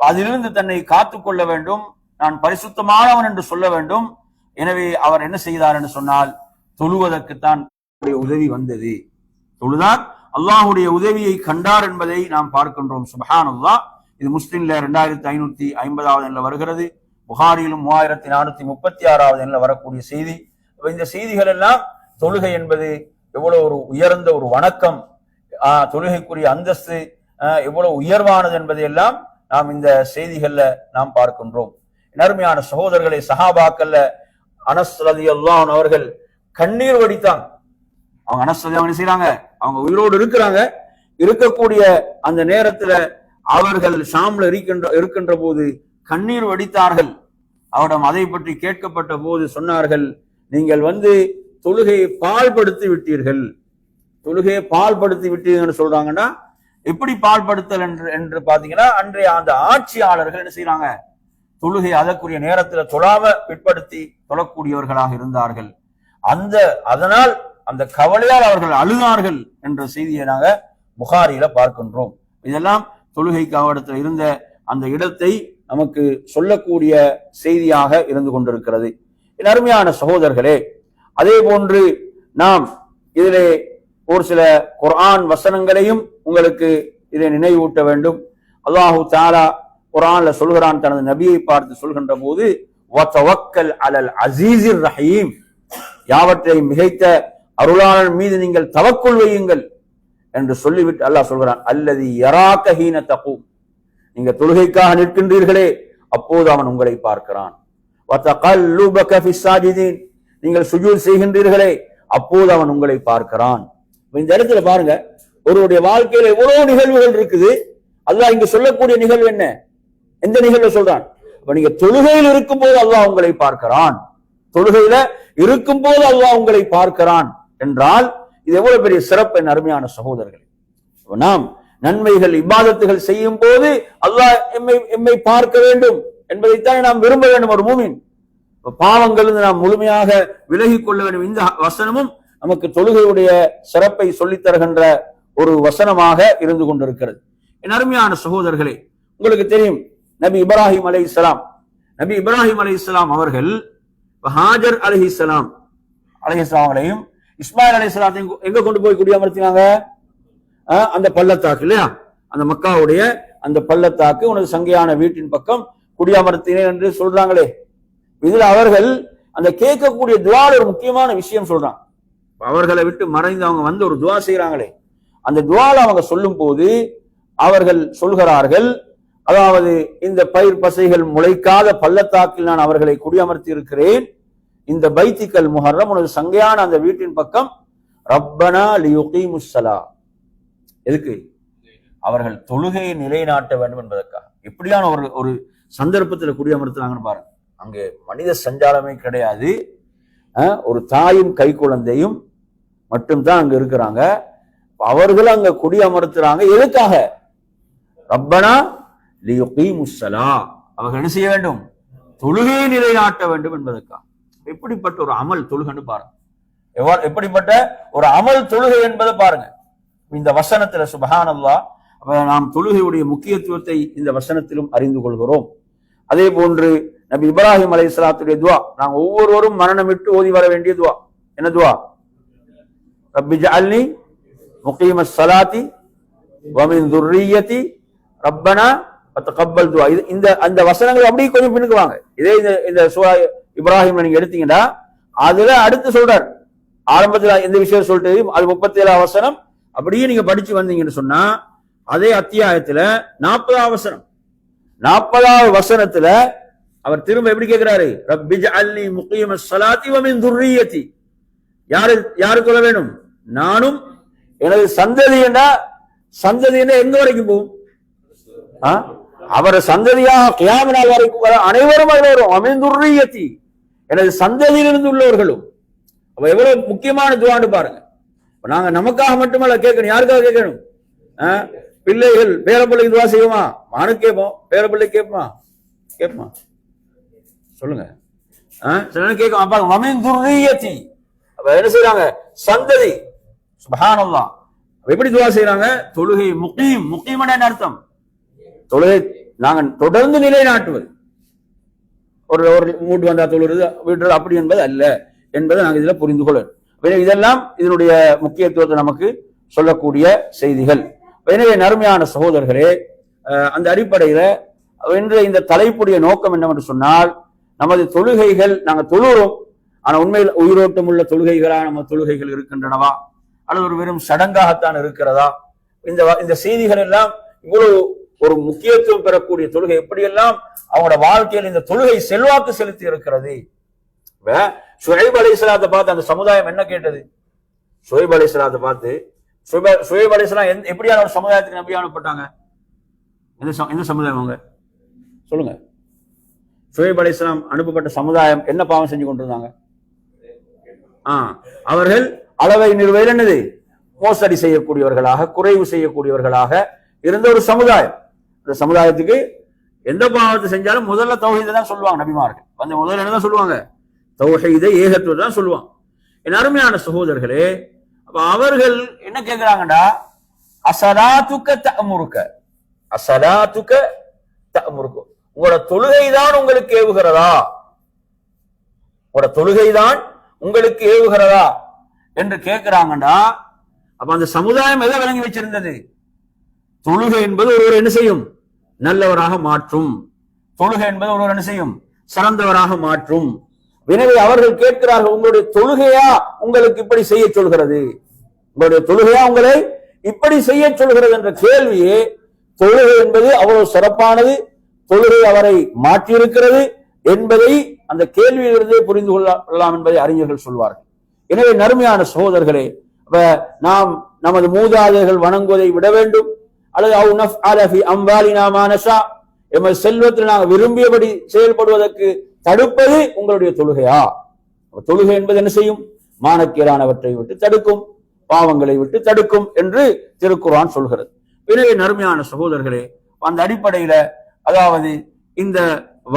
அதிலிருந்து தன்னை காத்துக் கொள்ள வேண்டும், நான் பரிசுத்தமானவன் என்று சொல்ல வேண்டும். எனவே அவர் என்ன செய்தார் என்று சொன்னால், தொழுவதற்குத்தான் உதவி வந்தது. தொழுதார், அல்லாஹுடைய உதவியை கண்டார் என்பதை நாம் பார்க்கின்றோம். சுப்ஹானல்லாஹ். இது முஸ்லிம்ல 2550வது எண்ணில் வருகிறது. புகாரியிலும் 3436வது எண்ணில் வரக்கூடிய செய்தி. இந்த செய்திகள் எல்லாம் தொழுகை என்பது எவ்வளவு ஒரு உயர்ந்த ஒரு வணக்கம், தொழுகைக்குரிய அந்தஸ்து எவ்வளவு உயர்வானது என்பதை எல்லாம் நாம் இந்த செய்திகள்ல நாம் பார்க்கின்றோம். அருமையான சகோதரர்களை, சஹாபாக்கள்ல அனஸ் ரலியல்லாஹு அன்ஹு அவர்கள் கண்ணீர் வடித்தாங்க. அவங்க அனஸ் ரலியல்லாஹு அன்ஹு செய்றாங்க, அவங்க உயிரோடு இருக்கிறாங்க. இருக்கக்கூடிய அந்த நேரத்துல அவர்கள் ஷாம்ல இருக்கின்ற போது கண்ணீர் வடித்தார்கள். அவரிடம் அதை பற்றி கேட்கப்பட்ட போது சொன்னார்கள், நீங்கள் தொழுகையை பால்படுத்தி விட்டீர்கள். தொழுகையை பால்படுத்தி விட்டீங்கன்னு சொல்றாங்கன்னா, எப்படி பால்படுத்தல் என்று பாத்தீங்கன்னா, அன்றைய அந்த ஆட்சியாளர்கள் என்ன செய்யறாங்க, தொழுகை அதற்குரிய நேரத்துல தொழாம பிற்படுத்தி தொழக்கூடியவர்களாக இருந்தார்கள். அதனால் அந்த கவலையால் அவர்கள் அழுதார்கள் என்ற செய்தியை நாங்க புகாரியில பார்க்கின்றோம். இதெல்லாம் தொழுகைக்கு அவரிடத்தில் இருந்த அந்த இடத்தை நமக்கு சொல்லக்கூடிய செய்தியாக இருந்து கொண்டிருக்கிறது. என் அருமையான சகோதரர்களே, அதே போன்று நாம் இதிலே ஒரு சில குர்ஆன் வசனங்களையும் உங்களுக்கு இதை நினைவூட்ட வேண்டும். அல்லாஹு தஆலா குர்ஆன்ல சொல்கிறான், தனது நபியை பார்த்து சொல்கின்ற போது, வதவக்கல் அலல் அஸீஸிர் ரஹீம், யாவற்றை மிகைத்த அருளாளன் மீது நீங்கள் தவக்குல் வையுங்கள் என்று சொல்லிவிட்டு அல்லாஹ் சொல்கிறான், அல்லதி யராக ஹீன தகூம், நீங்க தொழுகைக்காக நிற்கின்றீர்களே அப்போது அவன் உங்களை பார்க்கிறான். வதகல்லுபக ஃபிஸ் சாஜிதீன், நீங்கள் சுஜூத் செய்கின்றீர்களே அப்போது அவன் உங்களை பார்க்கிறான். இந்த இடத்துல பாருங்க, ஒருவருடைய வாழ்க்கையில எவ்வளவு நிகழ்வுகள் இருக்குது. அல்லாஹ் இங்க சொல்லக்கூடிய நிகழ்வு என்ன, எந்த நிகழ்வு சொல்றான்? அப்ப நீங்க தொழுகையில் இருக்கும் போது அல்லாஹ் உங்களை பார்க்கிறான், தொழுகையில இருக்கும் போது அல்லாஹ் உங்களை பார்க்கிறான் என்றால் இது எவ்வளவு பெரிய சிறப்பு. என் அருமையான சகோதரர்களே, நாம் நன்மைகள் இபாதத்துகள் செய்யும் போது அல்லாஹ் எம்மை பார்க்க வேண்டும் என்பதைத்தான் நாம் விரும்ப வேண்டும். ஒரு மூமின் பாவங்கள் நாம் முழுமையாக விலகி கொள்ள வேண்டும். இந்த வசனமும் நமக்கு தொழுகையுடைய சிறப்பை சொல்லித் தருகின்ற ஒரு வசனமாக இருந்து கொண்டிருக்கிறது. என் அருமையான சகோதரர்களே, உங்களுக்கு தெரியும், நபி இப்ராஹிம் அலைஹிஸ்ஸலாம் அவர்கள் ஹாஜர் அலைஹிஸ்ஸலாம் அவர்களையும் இஸ்மாயில் அலைஹிஸ்ஸலாத்தையும் எங்க கொண்டு போய் குடியமர்த்தினாங்க? அந்த பள்ளத்தாக்கு இல்லையா, அந்த மக்காவுடைய அந்த பள்ளத்தாக்கு, உனது சங்கையான வீட்டின் பக்கம் குடியமர்த்தினேன் என்று சொல்றாங்களே. இதுல அவர்கள் அந்த கேட்கக்கூடிய துஆல ஒரு முக்கியமான விஷயம் சொல்றாங்க. அவர்களை விட்டு மறைந்து அவங்க ஒரு துஆ செய்யறாங்களே, அந்த துஆல அவங்க சொல்லும் போது அவர்கள் சொல்கிறார்கள், அதாவது இந்த பயிர் பசைகள் முளைக்காத பள்ளத்தாக்கில் நான் அவர்களை குடியமர்த்தி இருக்கிறேன். இந்த பைத்திக்கல் முஹர்ரம், உனது சங்கையான அந்த வீட்டின் பக்கம், ரப்பனா லியுகீமுஸ் ஸலா, எதுக்கு? அவர்கள் தொழுகையை நிலைநாட்ட வேண்டும் என்பதற்காக. எப்படியான ஒரு சந்தர்ப்பத்தில் குடியமர்த்துறாங்கன்னு பாருங்க. அங்கே மனித சஞ்சாரமே கிடையாது, ஒரு தாயும் கை குழந்தையும் மட்டும்தான் அங்க இருக்கிறாங்க. அவர்கள் அங்க குடியமர்த்துறாங்க. எதுக்காக? ரப்பனா லியுகீமுஸ் ஸலா, அவர்கள் என்ன செய்ய வேண்டும்? தொழுகையை நிலைநாட்ட வேண்டும் என்பதற்காக. எப்படிப்பட்ட ஒரு அமல் தொழுகைன்னு பாருங்க, எப்படிப்பட்ட ஒரு அமல் தொழுகை என்பதை பாருங்க. இந்த வசனத்துல சுப்ஹானல்லாஹ், நாம் தொழுகையுடைய முக்கியத்துவத்தை இந்த வசனத்திலும் அறிந்து கொள்கிறோம். அதே போன்று நபி இப்ராஹிம் அலைஹிஸ்ஸலாத்துடைய துஆ, நாங்க ஒவ்வொருவரும் மரணமிட்டு ஓதி வர வேண்டிய துஆ என்ன துஆ? ரப்பி ஜஅல்னி முகீமஸ் ஸலாத்தி வ மின் ذُرِّيَّتِي ரப்பனா வதகப்பல் துஆ. இந்த வசனங்கள் அப்படியே கொஞ்சம் பின்னுக்கு வாங்க. இதே இந்த சூரா இப்ராஹிம்ல நீங்க எடுத்தீங்கன்னா அதுல அடுத்து சொல்றார். ஆரம்பத்துல எந்த விஷயம் சொல்லிட்டு அது 37 வசனம் அப்படியே நீங்க படிச்சு வந்தீங்கன்னு சொன்னா, அதே அத்தியாயத்துல 40வது வசனத்துல அவர் திரும்ப எப்படி கேட்கிறாரு? ரப்பி ஜஅல்னி முகீமஸ் ஸலாத்தி வ மின் ذُرِّيَّتِي, யாரு சொல்ல வேணும்? நானும் எனது சந்ததி என்ன எங்க வரைக்கும் போகும்? அவரை சந்ததியாக கியாம நாள் வரைக்கும் அனைவரும் அதில் வரும். அமின் ذُرِّيَّتِي, எனது சந்ததியிலிருந்து உள்ளவர்களும். அப்ப எவ்வளவு முக்கியமான துஆன்னு பாருங்க. நாங்க நமக்காக மட்டுமல்ல கேட்கணும், யாருக்காக கேட்கணும்? பிள்ளைகள் பேரப்பிள்ளைக்கு துஆ செய்வோமா? மானு கேட்போம், பேரப்பிள்ளை கேட்போமா? சொல்லுங்க. கேட்கும். அப்ப அமின் ذُرِّيَّتِي, அப்ப என்ன செய்யறாங்க? சந்ததி. சுப்ஹானல்லாஹ், எப்படி துஆ செய்யறாங்க? தொழுகை முகீம் என்ன அர்த்தம்? தொழுகை நாங்க தொடர்ந்து நிலைநாட்டுவது. ஒரு மூட்டு வந்தா தொழுறது விடுறது அப்படி என்பது அல்ல என்பதை நாங்கள் இதுல புரிந்து கொள்ளணும். இதெல்லாம் இதனுடைய முக்கியத்துவத்தை நமக்கு சொல்லக்கூடிய செய்திகள். எனவே நறுமையான சகோதரர்களே, அந்த அடிப்படையில இன்று இந்த தலைப்புடைய நோக்கம் என்னவென்று சொன்னால், நமது தொழுகைகள் நாங்கள் தொழுகிறோம், ஆனா உண்மையில் உயிரோட்டம் உள்ள தொழுகைகளா நம்ம தொழுகைகள் இருக்கின்றனவா, அல்லது ஒரு வெறும் சடங்காகத்தான் இருக்கிறதா? இந்த செய்திகள் எல்லாம் இவ்வளவு ஒரு முக்கியத்துவம் பெறக்கூடிய தொழுகை, எப்படியெல்லாம் அவங்களோட வாழ்க்கையில் இந்த தொழுகை செல்வாக்கு செலுத்தி இருக்கிறது. ஷுஐப் அலைஹிஸ்ஸலாத்தை பார்த்து அந்த சமுதாயம் என்ன கேட்டது? ஷுஐப் அலைஹிஸ்ஸலாத்தை பார்த்து ஷுஐப் அலைஹிஸ்ஸலாம் எப்படியான ஒரு சமுதாயத்துக்கு நபி அனுப்பப்பட்டாங்க? எந்த சமுதாயம் அவங்க சொல்லுங்க? ஷுஐப் அலைஹிஸ்ஸலாம் அனுப்பப்பட்ட சமுதாயம் என்ன பாவம் செஞ்சு கொண்டிருந்தாங்க? அவர்கள் அளவை நிறுவையில் என்னது மோசடி செய்யக்கூடியவர்களாக, குறைவு செய்யக்கூடியவர்களாக இருந்த ஒரு சமுதாயம். இந்த சமுதாயத்துக்கு எந்த பாவத்தை செஞ்சாலும் முதல்ல தௌஹீதை தான் சொல்லுவாங்க நபிமார்கள். முதல்ல என்னதான் சொல்லுவாங்க? தௌஹீதை, ஏகத்துவத்தை தான் சொல்லுவாங்க. என் அருமையான சகோதரர்களே, அப்ப அவர்கள் என்ன கேட்கிறாங்கடா, அஸலாத்துக தஅமுருக, அஸலாத்துக தஅமுருக, உங்களோட தொழுகைதான் உங்களுக்கு ஏவுகிறதா, உங்களோட தொழுகைதான் உங்களுக்கு ஏவுகிறதா என்று கேட்கிறாங்கடா. அப்ப அந்த சமுதாயம் எதை விளங்கி வச்சிருந்தது? தொழுகை என்பது ஒருவர் என்ன செய்யும்? நல்லவராக மாற்றும். தொழுகை என்பது ஒருவர் என்ன செய்யும்? சிறந்தவராக மாற்றும். எனவே அவர்கள் கேட்கிறார்கள், உங்களுடைய தொழுகையா உங்களுக்கு இப்படி செய்ய சொல்கிறது, உங்களுடைய தொழுகையா உங்களை இப்படி செய்ய சொல்கிறது என்ற கேள்வியே, தொழுகை என்பது அவ்வளவு சிறப்பானது, தொழுகை அவரை மாற்றியிருக்கிறது என்பதை அந்த கேள்வியிலிருந்தே புரிந்து கொள்ளலாம் என்பதை அறிஞர்கள் சொல்வார்கள். எனவே நறுமையான சகோதரர்களே, நாம் நமது மூதாதையர்கள் வணங்குவதை விட வேண்டும், அல்லது எமது செல்வத்தில் நாங்கள் விரும்பியபடி செயல்படுவதற்கு தடுப்பது உங்களுடைய தொழுகையா? தொழுகை என்பது என்ன செய்யும்? மானக்கேடானவற்றை விட்டு தடுக்கும், பாவங்களை விட்டு தடுக்கும் என்று திருக்குர்ஆன் சொல்கிறது. எனவே நறுமையான சகோதரர்களே, அந்த அடிப்படையில அதாவது இந்த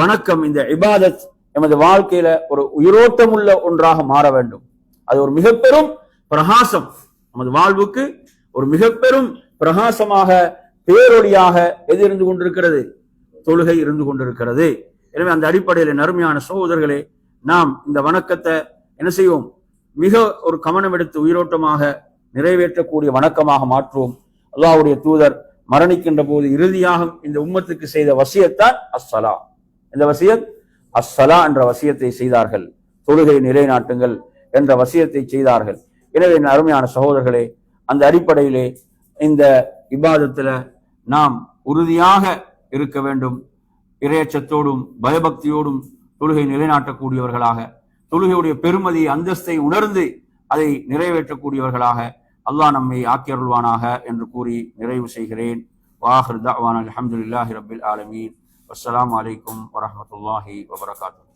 வணக்கம், இந்த இபாதத் எமது வாழ்க்கையில ஒரு உயிரோட்டம் உள்ள ஒன்றாக மாற வேண்டும். அது ஒரு மிக பெரும் பிரகாசம், நமது வாழ்வுக்கு ஒரு மிக பெரும் பிரகாசமாக, பேரொளியாக எது இருந்து கொண்டிருக்கிறது? தொழுகை இருந்து கொண்டிருக்கிறது. எனவே அந்த அடிப்படையில் நறுமையான சகோதரர்களே, நாம் இந்த வணக்கத்தை என்ன செய்வோம்? மிக ஒரு கவனம் எடுத்து உயிரோட்டமாக நிறைவேற்றக்கூடிய வணக்கமாக மாற்றுவோம். அல்லாஹ்வுடைய தூதர் மரணிக்கின்ற போது இறுதியாக இந்த உம்மத்துக்கு செய்த வசியத்தான் அஸ்ஸலா. இந்த வசியத் அஸ்ஸலா என்ற வசியத்தை செய்தார்கள். தொழுகை நிலைநாட்டுங்கள் என்ற வசியத்தை செய்தார்கள். எனவே அருமையான சகோதரர்களே, அந்த அடிப்படையிலே இந்த இபாதத்துல நாம் உறுதியாக இருக்க வேண்டும். இறையச்சத்தோடும் பயபக்தியோடும் தொழுகை நிலைநாட்டக்கூடியவர்களாக, தொழுகையுடைய பெருமதி அந்தஸ்தை உணர்ந்து அதை நிறைவேற்றக்கூடியவர்களாக அல்லாஹ் நம்மை ஆக்கியருள்வானாக என்று கூறி நிறைவு செய்கிறேன். வாஹிர் தஅவானா அல்ஹம்துலில்லாஹி ரப்பில் ஆலமீன். அஸ்ஸலாமு அலைக்கும் வரஹ்மத்துல்லாஹி வபரகாத்துஹு.